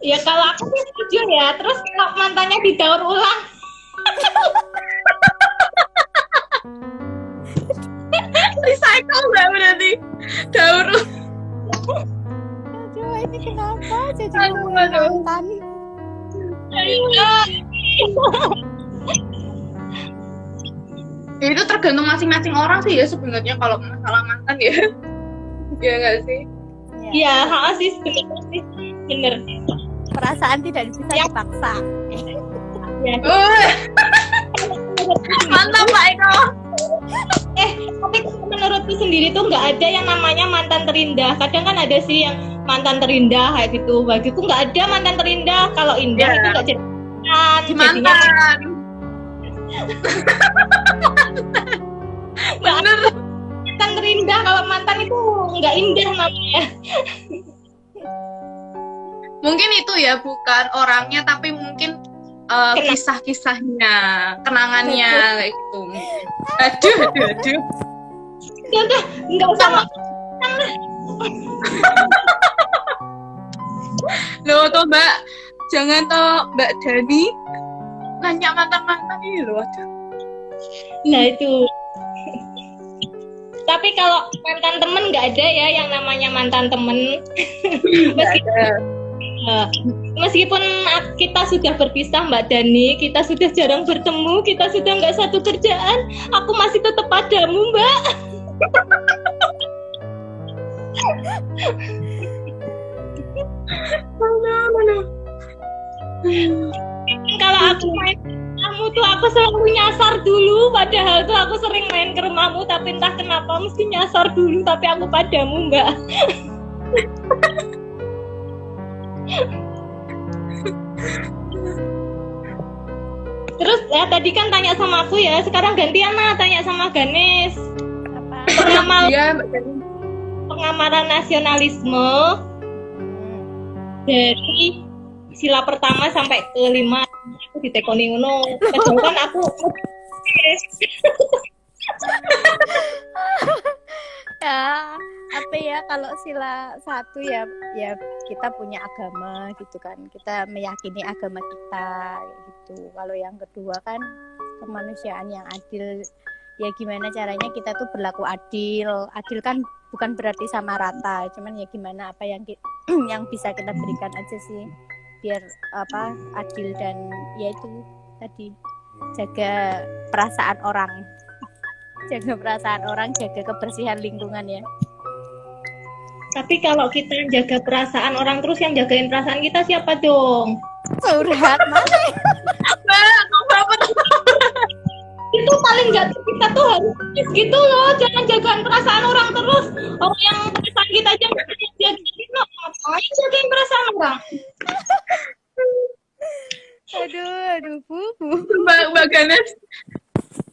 ya kalau aku sih setuju ya. Terus kalau mantannya didaur ulang, Recycle Mbak berarti. Daur. aduh ini kenapa jadi Aduh, ngomongin aduh. mantan? Ya, itu tergantung masing-masing orang sih ya sebenarnya kalau masalah mantan ya. Ya nggak sih? ya sih sebenarnya sih bener. Perasaan tidak bisa dipaksa. Ya. Mantap Pak Eko. Tapi menurutku sendiri tuh nggak ada yang namanya mantan terindah. Kadang kan ada sih yang mantan terindah kayak gitu. Bagiku nggak ada mantan terindah. Kalau indah Ya. itu nggak jadi mantan. Jadinya Mantan. nggak ada mantan terindah. Kalau mantan itu nggak indah namanya. Mungkin itu ya bukan orangnya tapi mungkin kisah-kisahnya, kenangannya kayak gitu. Aduh. Ya udah nggak usah Loh toh Mbak, jangan toh Mbak Dani nanya mantan-mantan ini loh. Aduh. Nah itu. Tapi kalau mantan temen nggak ada ya yang namanya mantan temen. Meskipun kita sudah berpisah Mbak Dani, kita sudah jarang bertemu, kita sudah nggak satu kerjaan, aku masih tetap padamu Mbak. Mana. Kalau aku main ke rumahmu tuh aku selalu nyasar dulu, padahal tuh aku sering main ke rumahmu tapi entah kenapa mesti nyasar dulu, tapi aku padamu Mbak. Terus ya tadi kan tanya sama aku ya, sekarang gantian tanya sama Ganes. Apa? Iya Mbak Dani. Pengamaran nasionalisme dari sila pertama sampai ke 5 aku ditekoni ngono. Padahal kan aku Ya, apa ya kalau sila 1 ya kita punya agama gitu kan. Kita meyakini agama kita gitu. Kalau yang kedua kan kemanusiaan yang adil. Ya gimana caranya kita tuh berlaku adil. Adil kan bukan berarti sama rata, cuman ya gimana apa yang yang bisa kita berikan aja sih biar apa adil dan ya itu tadi jaga perasaan orang. Jaga perasaan orang, jaga kebersihan lingkungan ya. Tapi kalau kita jaga perasaan orang terus yang jagain perasaan kita siapa dong? Curhat mana? Itu paling nggak kita tuh harus gitu loh, jangan jagain perasaan orang terus. Orang yang perasaan kita aja nggak jagain, loh ngapain jagain perasaan orang? Aduh, Bu. Mbak Ganes.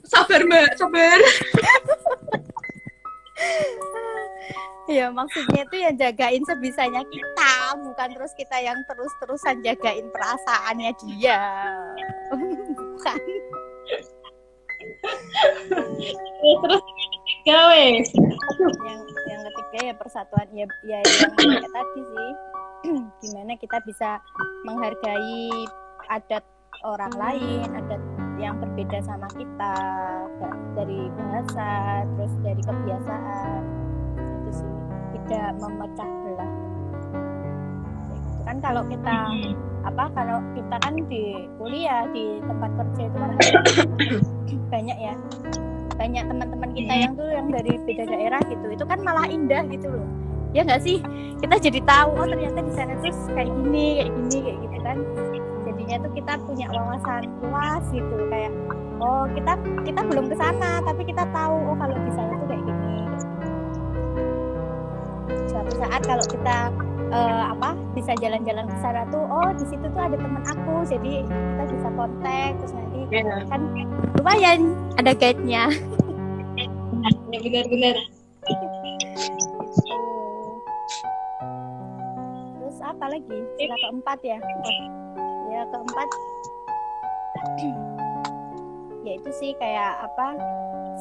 Sabar, Mbak, sabar. Ya maksudnya itu ya jagain sebisanya kita, bukan terus kita yang terus-terusan jagain perasaannya dia. Bukan. Terus ketiga wes. Yang ketiga ya persatuan ya yang kayak tadi sih. Gimana kita bisa menghargai adat orang lain, adat yang berbeda sama kita, dari bahasa, terus dari kebiasaan. Itu sih tidak memecah belah. Itu kan kalau kita kalau kita kan di kuliah, di tempat kerja itu kan banyak ya, banyak teman-teman kita yang tuh yang dari beda daerah gitu, itu kan malah indah gitu loh, ya nggak sih? Kita jadi tahu oh ternyata di sana tuh kayak gini kayak gitu kan, jadinya tuh kita punya wawasan luas gitu, kayak oh kita belum ke sana tapi kita tahu oh kalau di sana tuh kayak gini. Suatu saat kalau kita bisa jalan-jalan ke sana tuh oh di situ tuh ada teman aku, jadi kita bisa kontak terus nanti kan lumayan ada guide-nya. Ya benar-benar. Terus apa lagi? Sila keempat ya. Ya keempat ya itu sih kayak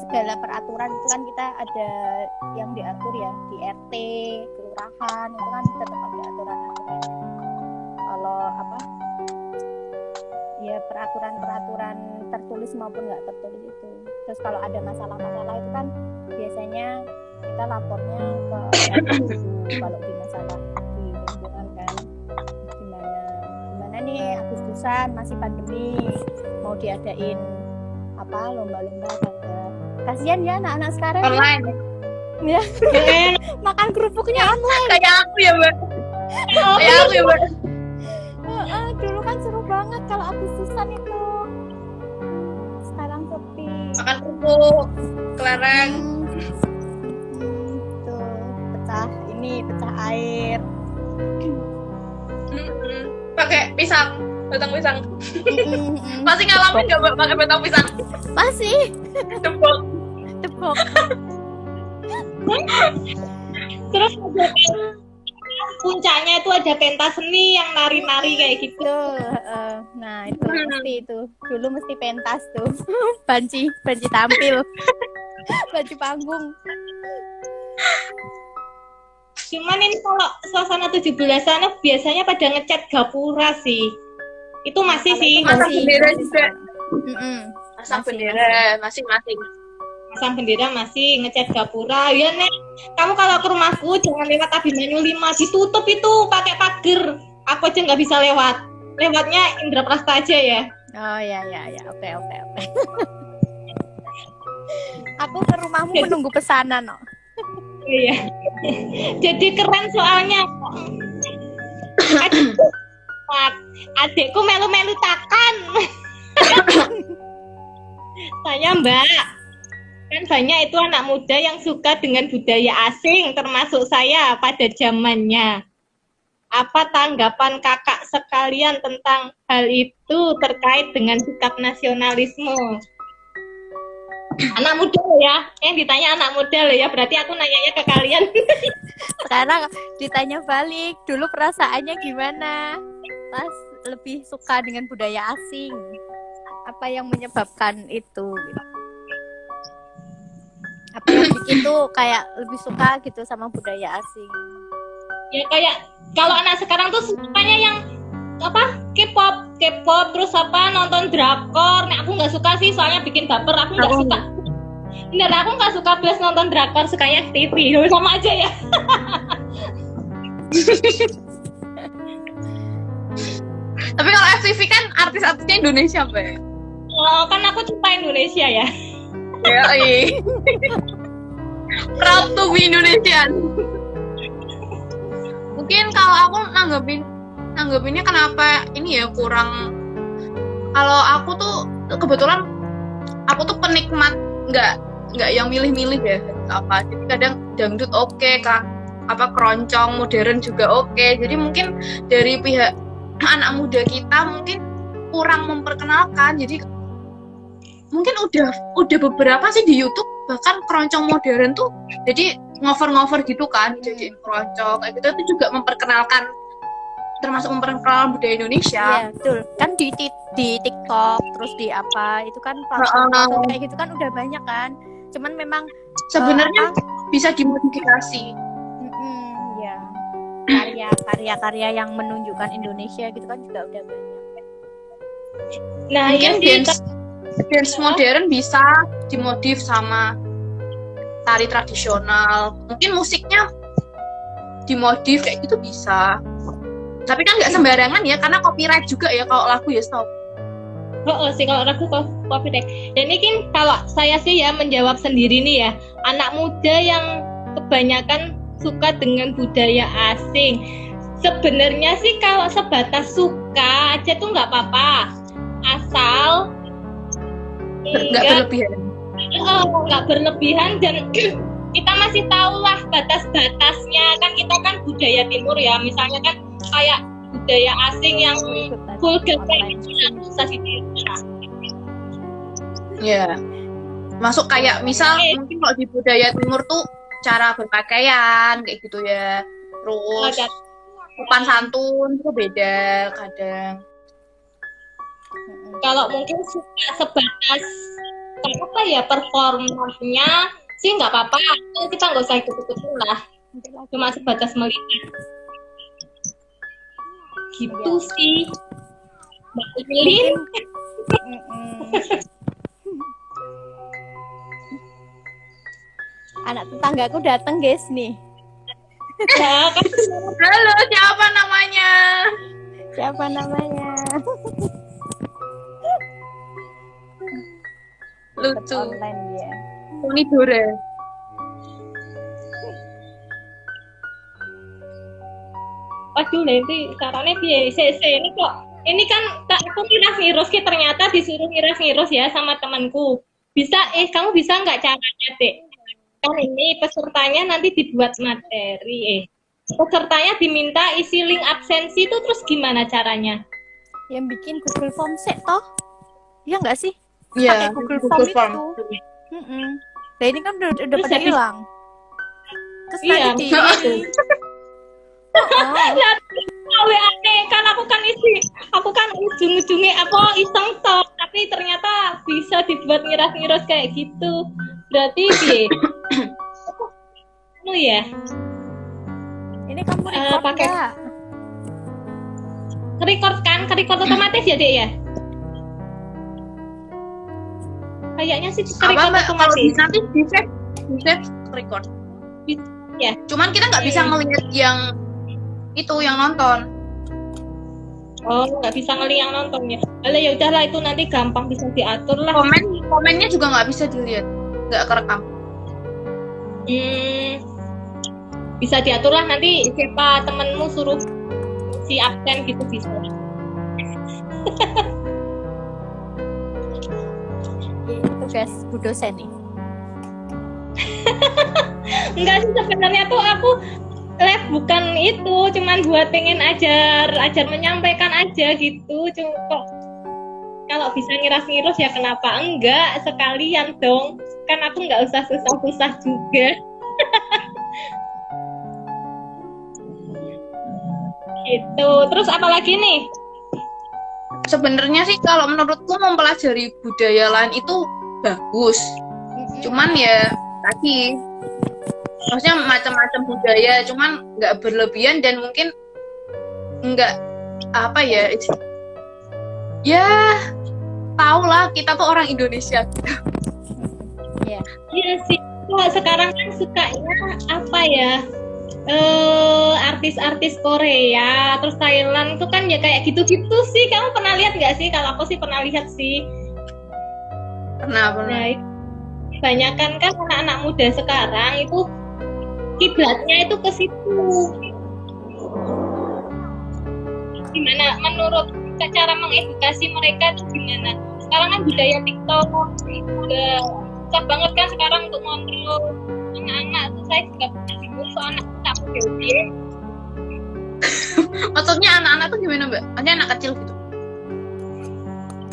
segala peraturan itu kan kita ada yang diatur ya di RT, kelurahan itu kan tetap ada aturan-aturan. Kalau ya peraturan-peraturan tertulis maupun nggak tertulis itu. Terus kalau ada masalah-masalah itu kan biasanya kita lapornya ke kalau di masalah di lingkungan kan gimana nih Agustusan masih pandemi mau diadain lomba-lomba kasihan ya anak-anak sekarang Online ya makan kerupuknya online kayak aku ya Mbak. Kayak aku ya Mbak. Dulu kan seru banget kalau Agustusan itu, sekarang sepi. Makan kerupuk kelereng Tuh pecah air pakai batang pisang. Masih ngalamin nggak Mbak pakai batang pisang? masih Tepuk. Terus puncaknya itu ada pentas seni yang nari-nari kayak gitu. Nah itu mesti itu dulu mesti pentas tuh banci tampil banci panggung. Cuman ini kalau suasana 17-an biasanya pada ngecat gapura sih. Itu masih sih. Masang bendera juga. Masang bendera masing-masing. Masang bendera masih, ngecat gapura. Ya Nek, kamu kalau ke rumahku jangan lewat Abimanyu 5, ditutup itu pakai pagar. Aku aja nggak bisa lewat. Lewatnya Indraprasta aja ya. Oh ya oke. Aku ke rumahmu menunggu pesanan no. Iya. Jadi keren soalnya. Adikku melu-melu takan. Saya Mbak, kan banyak itu anak muda yang suka dengan budaya asing, termasuk saya pada zamannya. Apa tanggapan kakak sekalian tentang hal itu terkait dengan sikap nasionalisme? Anak muda loh ya, yang ditanya anak muda loh ya, berarti aku nanyanya ke kalian. Sekarang ditanya balik, dulu perasaannya gimana? Pas lebih suka dengan budaya asing. Apa yang menyebabkan itu? Apa yang bikin tuh kayak lebih suka gitu sama budaya asing? Ya kayak kalau anak sekarang tuh sukanya yang apa K-pop terus apa nonton drakor. Nah, aku nggak suka sih soalnya bikin baper. Aku nggak suka. Bener, aku nggak suka plus nonton drakor, sukanya TV. Sama aja ya. Tapi kalau FTV kan artis-artisnya Indonesia, Mbak. Oh, kan aku cinta Indonesia ya. Ya, proud to be Indonesian. Mungkin kalau aku nanggepinnya kenapa ini ya kurang. Kalau aku tuh kebetulan aku tuh penikmat nggak yang milih-milih ya apa. Jadi kadang dangdut oke, Kak. Apa keroncong modern juga oke. Jadi mungkin dari pihak anak muda kita mungkin kurang memperkenalkan. Jadi mungkin udah beberapa sih di YouTube bahkan keroncong modern tuh jadi ngover gitu kan, jadi keroncong kayak gitu itu juga memperkenalkan, termasuk memperkenalkan budaya Indonesia. Iya, betul. Kan di TikTok terus di apa itu kan platform kayak gitu kan udah banyak kan. Cuman memang sebenarnya bisa dimodifikasi. Ya. Karya-karya yang menunjukkan Indonesia gitu kan juga udah banyak. Nah, mungkin ya dance modern bisa dimodif sama tari tradisional. Mungkin musiknya dimodif kayak gitu bisa. Tapi kan nggak sembarangan ya, karena copyright juga ya kalau lagu ya, stop. Oh sih kalau lagu copyright. Dan ini kan kalau saya sih ya menjawab sendiri nih ya, anak muda yang kebanyakan suka dengan budaya asing. Sebenarnya sih kalau sebatas suka aja tuh nggak apa-apa, asal nggak berlebihan dan kita masih tahu lah batas-batasnya. Kan kita kan budaya timur ya, misalnya kan kayak budaya asing yang vulgar kayak bisa diterima. Ya, masuk kayak misal mungkin kalau di budaya timur tuh cara berpakaian kayak gitu ya, terus sopan santun itu beda kadang. Kalau mungkin sebatas apa ya performanya sih nggak apa-apa, kita nggak usah ikut-ikutin lah, cuma sebatas melihat gitu sih Mbak Lilin. Anak tetanggaku datang guys nih. Ya, kan. Halo, siapa namanya? Lucu. Online dia. Tony Dore. Waduh, nanti caranya biasa ini kok. Ini kan aku ngiras-ngirus, ternyata disuruh ngiras-ngirus ya sama temanku. Bisa, kamu bisa nggak caranya, Dek? Kan ini pesertanya nanti dibuat materi, pesertanya diminta isi link absensi itu, terus gimana caranya? Yang bikin Google Form toh? Iya nggak sih? Iya, Pakai Google Form itu. Nah ini kan udah pada hilang. Terus nanti kan aku kan ujung-ujungnya aku iseng toh, tapi ternyata bisa dibuat ngiras-ngiras kayak gitu. Berarti ya. Ini kamu pakai record otomatis ya, Dek ya? Kayaknya sih record otomatis. Nanti di save record. Ya. Cuman kita nggak bisa ngelihat yang itu yang nonton. Oh, nggak bisa ngelihat yang nontonnya. Alah ya udahlah, itu nanti gampang bisa diatur lah. Komennya juga nggak bisa dilihat, nggak kerekam. Bisa diatur lah, nanti siapa temenmu suruh si absen gitu bisa. Tugas Bu dosen nih. Enggak sih, sebenarnya tuh aku live bukan itu, cuman buat pengen ajar menyampaikan aja gitu. Cuma kalau bisa ngiras-ngiras ya kenapa enggak, sekalian dong, kan aku nggak usah susah-susah juga. Gitu. Terus apa lagi nih? Sebenarnya sih kalau menurutku mempelajari budaya lain itu bagus. Cuman ya tadi maksudnya macam-macam budaya, cuman nggak berlebihan dan mungkin nggak apa ya? Ya, tau lah kita tuh orang Indonesia. Iya. Iya sih. Wah, sekarang kan sukanya apa ya? Artis-artis Korea, terus Thailand tuh kan ya kayak gitu-gitu sih. Kamu pernah lihat nggak sih? Kalau aku sih pernah lihat sih. Pernah. Nah, kebanyakan kan anak-anak muda sekarang itu kiblatnya itu ke situ. Gimana menurut cara mengedukasi mereka itu gimana? Sekarang kan budaya TikTok juga susah banget kan sekarang untuk ngontrol anak-anak tuh. Saya juga bingung soal anak tak muda. Maksudnya anak-anak tuh gimana, Mbak? Maksudnya anak kecil gitu.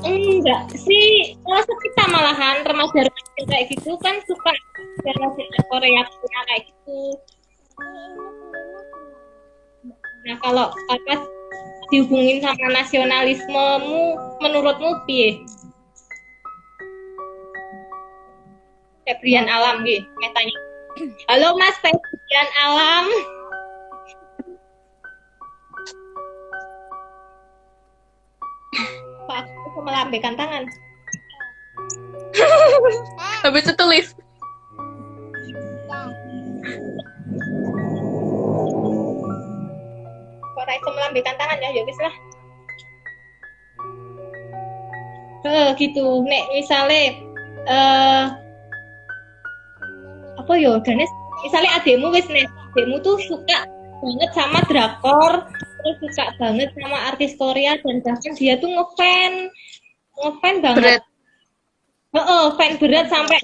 Enggak sih, kalau kita malahan remaja-remaja kayak gitu kan suka film Korea kayak gitu. Nah, kalau apa dihubungin sama nasionalismemu, menurutmu piye? Febrian Alam gitu, tanya. Halo Mas Febrian Alam. Pak, aku melambaikan tangan. Habis itu lift. Kok Raiso melambaikan tangan ya wis lah. Gitu. Nek misale apa yo Ganes, misalnya adekmu wis nek adekmu tuh suka banget sama drakor, terus suka banget sama artis Korea dan bahkan dia tuh ngefan banget. Fan berat sampai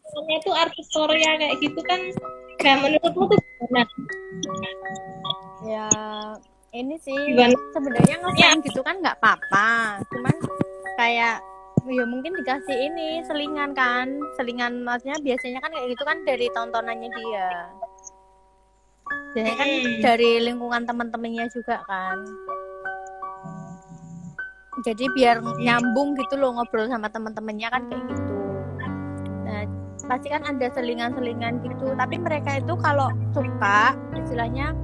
semuanya tuh artis Korea kayak gitu kan. Nah, menurutmu tuh gimana? Ya ini sih Gimana? sebenarnya ngefans gitu kan nggak apa-apa, cuman kayak ya mungkin dikasih ini selingan maksudnya biasanya kan kayak gitu kan dari tontonannya dia, biasanya kan dari lingkungan teman-temannya juga kan, jadi biar nyambung gitu loh ngobrol sama teman-temannya kan kayak gitu. Nah pasti kan ada selingan-selingan gitu, tapi mereka itu kalau suka istilahnya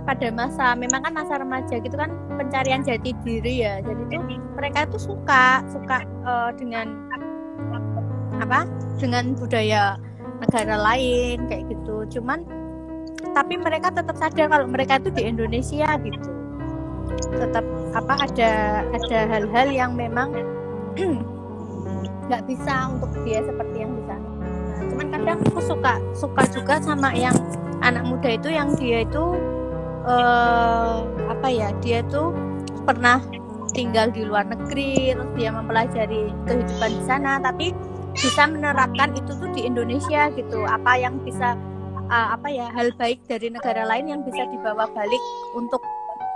pada memang kan masa remaja gitu kan pencarian jati diri ya, jadi tuh mereka itu suka dengan dengan budaya negara lain kayak gitu, cuman tapi mereka tetap sadar kalau mereka itu di Indonesia gitu, tetap ada hal-hal yang memang nggak bisa untuk dia seperti yang di sana. Nah, cuman kadang aku suka juga sama yang anak muda itu yang dia itu dia tuh pernah tinggal di luar negeri, terus dia mempelajari kehidupan di sana, tapi bisa menerapkan itu tuh di Indonesia gitu, apa yang bisa hal baik dari negara lain yang bisa dibawa balik untuk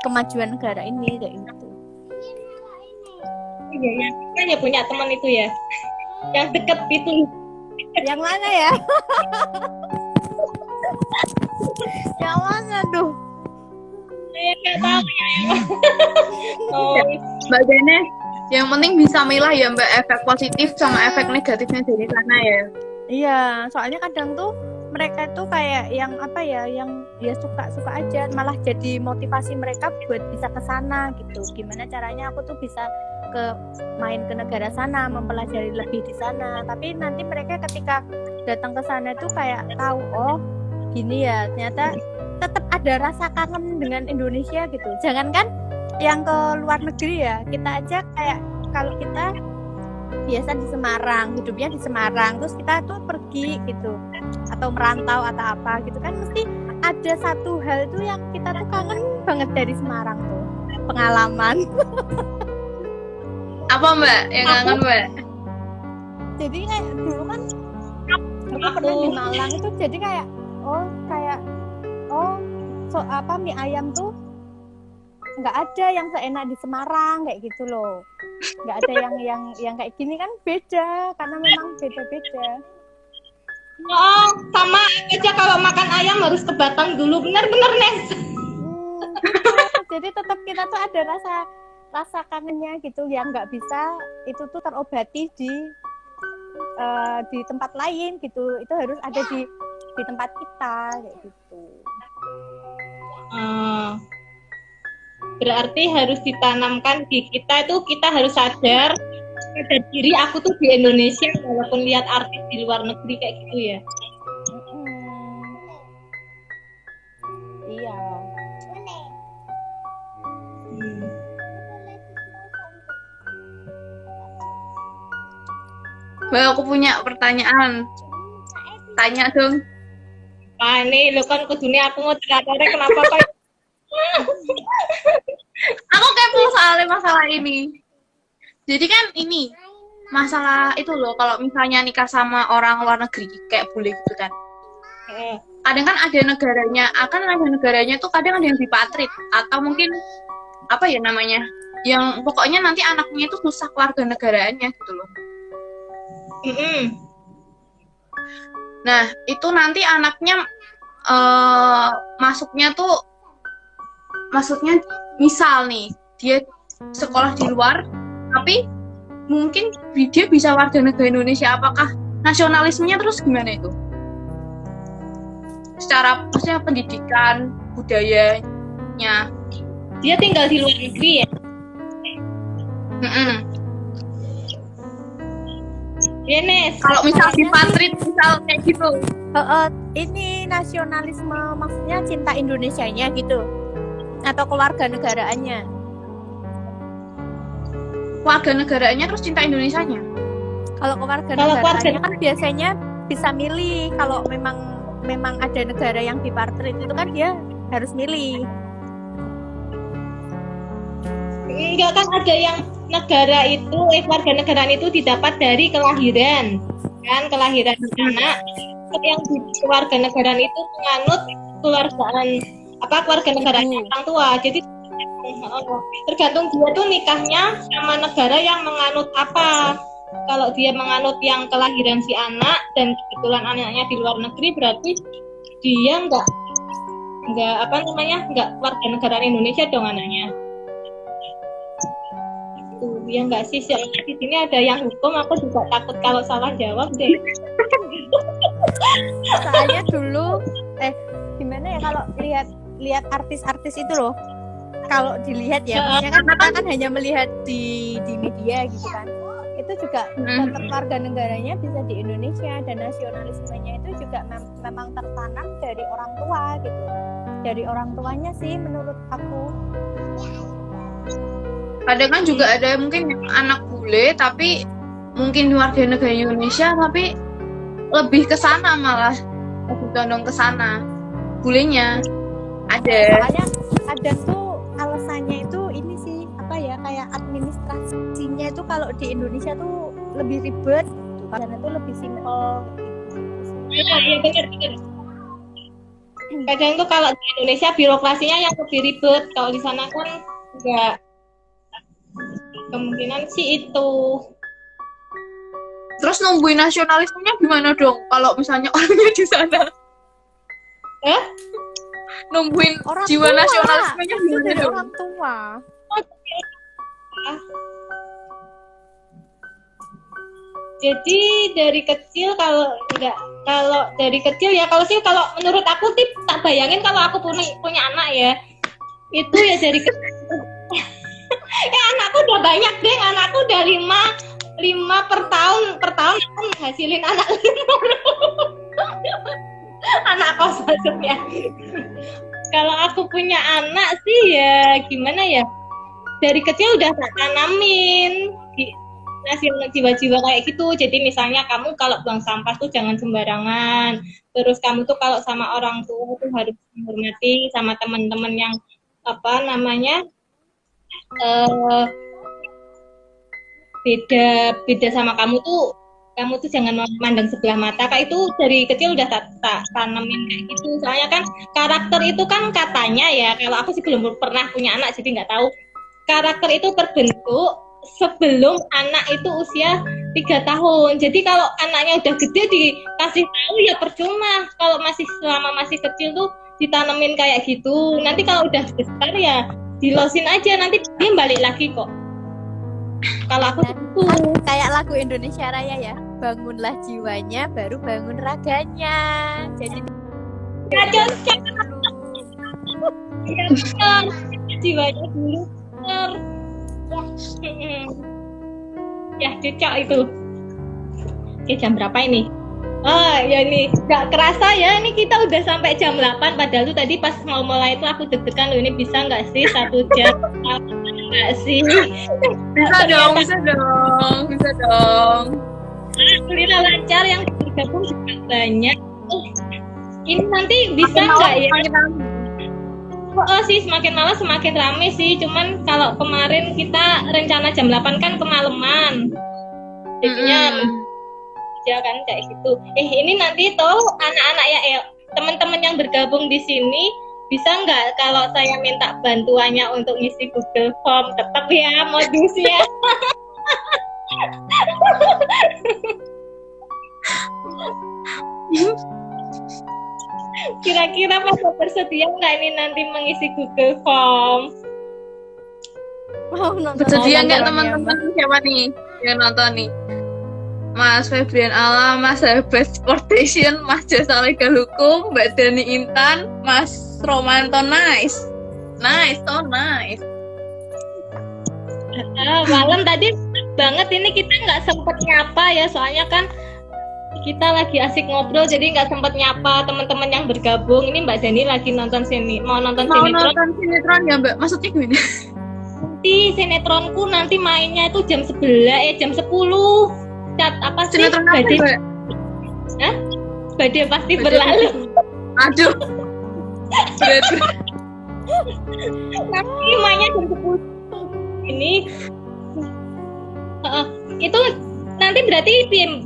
kemajuan negara ini kayak gitu. Iya, kan ya punya teman itu ya, yang deket itu. Yang mana ya? Yang mana tuh? Saya nggak tahu ya. Mbak Dene, yang penting bisa milah ya Mbak, efek positif sama efek negatifnya dari sana ya. Iya, soalnya kadang tuh mereka tuh kayak yang yang ya suka aja, malah jadi motivasi mereka buat bisa ke sana gitu. Gimana caranya aku tuh bisa main ke negara sana, mempelajari lebih di sana. Tapi nanti mereka ketika datang ke sana tuh kayak tahu, oh gini ya, ternyata tetap ada rasa kangen dengan Indonesia gitu. Jangankan yang ke luar negeri ya, kita aja kayak kalau kita biasa di Semarang, hidupnya di Semarang, terus kita tuh pergi gitu atau merantau atau apa gitu kan, mesti ada satu hal tuh yang kita tuh kangen banget dari Semarang tuh, pengalaman. Apa Mbak yang kangen Mbak? Jadi kayak dulu kan aku pernah di Malang itu, jadi kayak mie ayam tuh nggak ada yang seenak di Semarang kayak gitu loh, nggak ada yang kayak gini kan, beda karena memang beda-beda. Oh, sama aja kalau makan ayam harus ke Batang dulu, benar-benar Nes. Jadi tetap kita tuh ada rasa kangennya gitu yang nggak bisa itu tuh terobati di tempat lain gitu, itu harus ada di tempat kita kayak gitu. berarti harus ditanamkan di kita itu, kita harus sadar pada diri aku tuh di Indonesia walaupun lihat artis di luar negeri kayak gitu ya. Iya. Mbak, aku punya pertanyaan. Tanya dong. Nah ini lo kan kudune aku mau cerita kenapa kok Aku kepo soalnya masalah ini. Jadi kan ini masalah itu loh, kalau misalnya nikah sama orang luar negeri kayak bule gitu kan. Kadang kan ada negaranya tuh kadang ada yang dipatrit atau mungkin apa ya namanya? Yang pokoknya nanti anaknya itu susah keluarga negaraannya gitu loh. Nah, itu nanti anaknya maksudnya misal nih dia sekolah di luar tapi mungkin dia bisa warga negara Indonesia, apakah nasionalismenya terus gimana itu? Secara maksudnya pendidikan, budayanya. Dia tinggal di luar negeri ya? Yes. Kalau misal dipatrit misal kayak gitu. Ini nasionalisme maksudnya cinta Indonesianya gitu atau keluarga negaraannya? Keluarga negaraannya terus cinta Indonesianya. Kalau keluarga negaraannya kan biasanya bisa milih. Kalau memang ada negara yang dipatrit itu kan dia harus milih. Enggak, kan ada yang negara itu warga negaraan itu didapat dari kelahiran kan, kelahiran anak. Yang di warga negaraan itu menganut keluarga negaraan orang tua. Jadi tergantung dia tuh nikahnya sama negara yang menganut apa. Kalau dia menganut yang kelahiran si anak dan kebetulan anaknya di luar negeri, berarti dia enggak warga negaraan Indonesia dong anaknya. Ya enggak sih, soalnya di sini ada yang hukum, aku juga takut kalau salah jawab deh. Soalnya dulu gimana ya, kalau lihat artis-artis itu loh, kalau dilihat ya, maksudnya kan kita kan hanya melihat di media gitu kan, itu juga tetap warga negaranya bisa di Indonesia dan nasionalismenya itu juga memang tertanam dari orang tua gitu, dari orang tuanya sih menurut aku. Kadang kan juga ada mungkin yang anak bule tapi mungkin warga negara Indonesia tapi lebih ke sana, malah lebih condong ke sana bulenya ada. Soalnya ada tuh alasannya itu ini sih kayak administrasinya itu kalau di Indonesia tuh lebih ribet, karena itu lebih simpel. Iya benar. Kadang tuh kalau di Indonesia birokrasinya yang lebih ribet, kalau di sana kan enggak. Kemungkinan sih itu. Terus numbuhin nasionalismenya gimana dong kalau misalnya orangnya di sana? Numbuhin orang jiwa tua, nasionalismenya gimana dari dong? orang tua. Jadi dari kecil kalau menurut aku sih tak bayangin kalau aku punya anak ya. Itu ya dari kecil. Anakku udah banyak deh, anakku udah 5 per tahun aku menghasilin anak 5. Anak kos maksudnya. Kalau aku punya anak sih ya gimana ya, dari kecil udah tak tanamin nasional jiwa-jiwa kayak gitu. Jadi misalnya kamu kalau buang sampah tuh jangan sembarangan, terus kamu tuh kalau sama orang tua tuh harus menghormati, sama teman-teman yang beda sama kamu tuh jangan memandang sebelah mata. Kayak itu dari kecil udah tak tanemin kayak gitu. Soalnya kan karakter itu kan katanya ya, kalau aku sih belum pernah punya anak jadi nggak tahu, karakter itu terbentuk sebelum anak itu usia 3 tahun. Jadi kalau anaknya udah gede dikasih tahu ya percuma. Kalau selama masih kecil tuh ditanemin kayak gitu. Nanti kalau udah besar ya dilosin aja, nanti dia balik lagi kok. Kalau aku tuh kayak lagu Indonesia Raya ya, bangunlah jiwanya baru bangun raganya. Jadi jiwanya dulu. Ya cocok itu. Oke, jam berapa ini? Oh ya ini nggak kerasa ya, ini kita udah sampai jam 8. Padahal tuh tadi pas mau mulai itu aku deg-degan loh, ini bisa nggak sih 1 jam? Nggak sih? Bisa dong, bisa dong, bisa dong. Alhamdulillah lancar, yang bergabung juga banyak. Ini nanti bisa nggak ya? Oh sih, semakin malam semakin rame sih. Cuman kalau kemarin kita rencana jam 8 kan kemalaman. Jadinya ya kan kayak gitu. Ini nanti tuh anak-anak ya, teman-teman yang bergabung di sini bisa nggak kalau saya minta bantuannya untuk ngisi Google Form, tetap ya modusnya. Kira-kira Mas bersedia nggak ini nanti mengisi Google Form? Bersedia nggak teman-teman? Siapa nih yang nonton nih? Mas Febrian Alam, Mas Hebat Sportation, Mas Jasa Legal Hukum, Mbak Dani Intan, Mas Romanto nice. Malam tadi banget ini kita nggak sempet nyapa ya, soalnya kan kita lagi asik ngobrol jadi nggak sempet nyapa teman-teman yang bergabung. Ini Mbak Dani lagi nonton sinetron. Nonton sinetron ya Mbak? Maksudnya gimana? Nanti sinetronku nanti mainnya itu jam 10. Apa sih? Sinetron apa Mbak? Hah? Badai pasti berlalu. Aduh. Berat. Nanti mainnya jam 10. Ini itu nanti berarti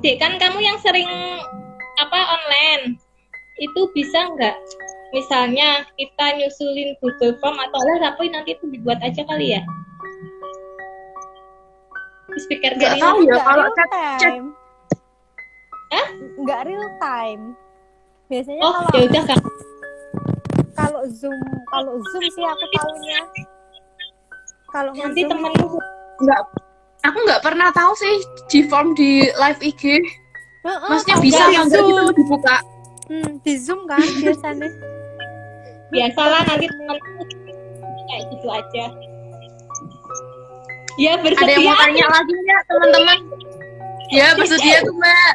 Dek, kan kamu yang sering online itu bisa nggak misalnya kita nyusulin Google Form atau tapi nanti itu dibuat aja kali ya speaker nggak tahu ya kalau chat nggak real time biasanya. Ya udah kan kalau zoom sih aku tahunya kalau nanti temenmu aku nggak pernah tahu sih di form di live IG. Maksudnya bisa nggak gitu dibuka? Di zoom kan biasanya. Biasalah nanti temen-temen kayak gitu aja. Ya bersedia. Ada yang mau tanya lagi nggak teman-teman? Ya bersedia tuh Mbak.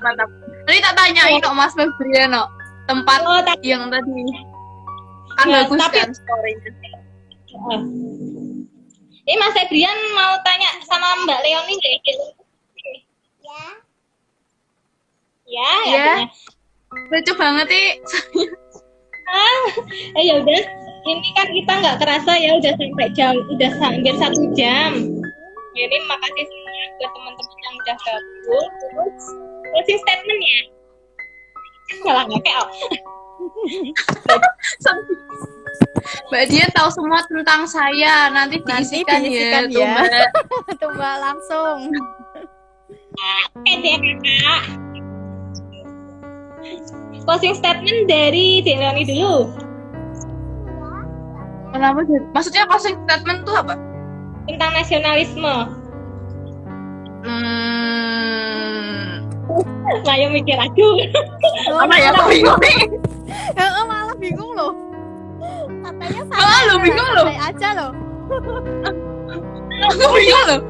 Mantap. Nanti tak tanyain kok Mas Febriano tempat yang tadi kan ya, bagus kan story-nya. Ini Mas Febrian mau tanya sama Mbak Leoni nggak? Ya. Lucu banget sih. Ya udah, ini kan kita nggak kerasa ya udah hampir 1 jam. Jadi makasih semua buat teman-teman yang udah gabung. Terus closing statement ya. Salah ngekek. Mbak Dia tahu semua tentang saya, nanti diisikan ya. Tuh Mbak langsung. Oke deh Kakak. Closing statement dari Dek Leoni dulu. Kenapa? Maksudnya closing statement tuh apa? Tentang nasionalisme. Saya mikir aku. Apa ya? Aku bingung nih. Malah bingung loh. Katanya lu bingung loh. Santai aja loh. Aku bingung loh.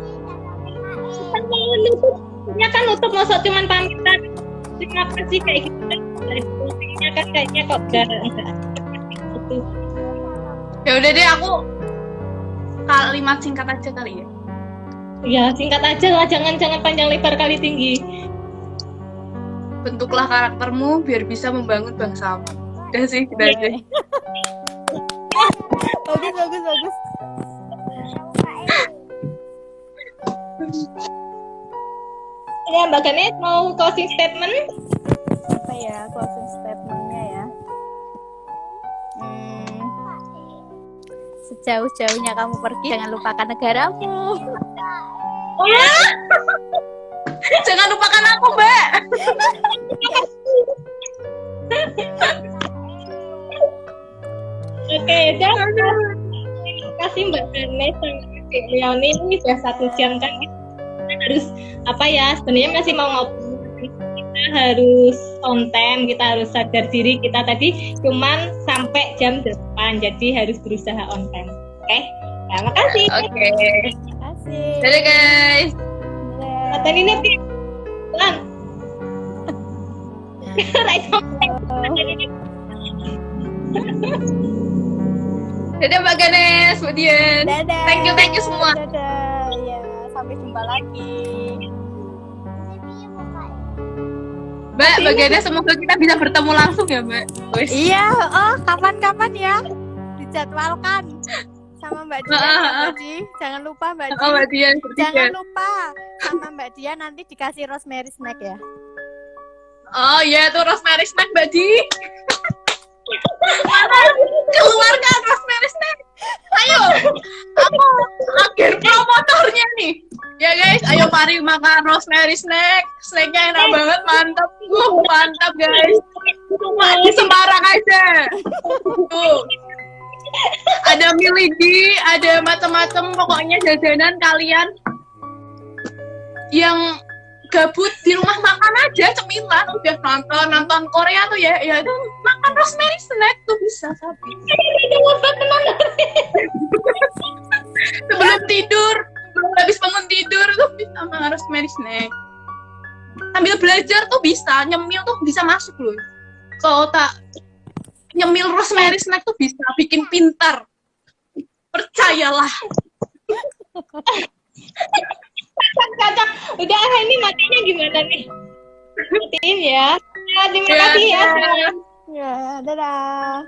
Ya kan nutup masa cuman pamitan. Kenapa sih kayak gitu kan? Dari posisinya kan kayaknya kok enggak gitu. Ya udah deh, aku kalimat singkat aja kali ya. Ya singkat aja lah, jangan panjang lebar kali tinggi. Bentuklah karaktermu biar bisa membangun bangsamu. Udah sih, kita aja. Bagus. Ya Mbak Ganes mau closing statement? Apa ya closing statementnya ya? Sejauh-jauhnya kamu pergi, jangan lupakan negaramu. Jangan lupakan aku, Mbak. Oke, terima kasih Mbak Ganes sama Dek Leoni. Ini sudah 1 jam kan kita harus sebenarnya masih mau ngobrol kita harus on time, kita harus sadar diri kita tadi cuman sampai jam 8, jadi harus berusaha on time. Oke, nah, makasih. Oke. Terima kasih. Dadah guys. Kata ini nanti pelan. Right on time. Dadah Mbak Ganes, Mbak Dian. Dadah. Thank you semua. Dadah. Ya, sampai jumpa lagi. Mbak Ganes, semoga kita bisa bertemu langsung ya Mbak. Wis. Iya, kapan-kapan ya. Dijadwalkan sama Mbak Dian, ya, Mbak Di. Jangan lupa Mbak Di. Oh Mbak Dian, Jangan lupa sama Mbak Dian nanti dikasih rosemary snack ya. Oh iya tuh rosemary snack Mbak Di. Keluarkan rosemary snack. Ayo, aku akhir promotornya nih. Ya guys, ayo mari makan rosemary snack. Snacknya enak banget, mantap. Mantap guys. Di Semarang aja. Tuh. Ada miligi, ada macam-macam, pokoknya jajanan kalian yang gabut di rumah makan aja cemilan, udah nonton Korea tuh ya itu makan rosemary snack tuh bisa sapi. Sebelum tidur, habis bangun tidur tuh bisa makan rosemary snack. Sambil belajar tuh bisa, nyemil tuh bisa masuk loh. Kalau tak nyemil rosemary snack tuh bisa bikin pintar. Percayalah. Kacang. Udah ini matinya gimana nih? Matiin ya. Ya, terima kasih ya. Ya, dadah.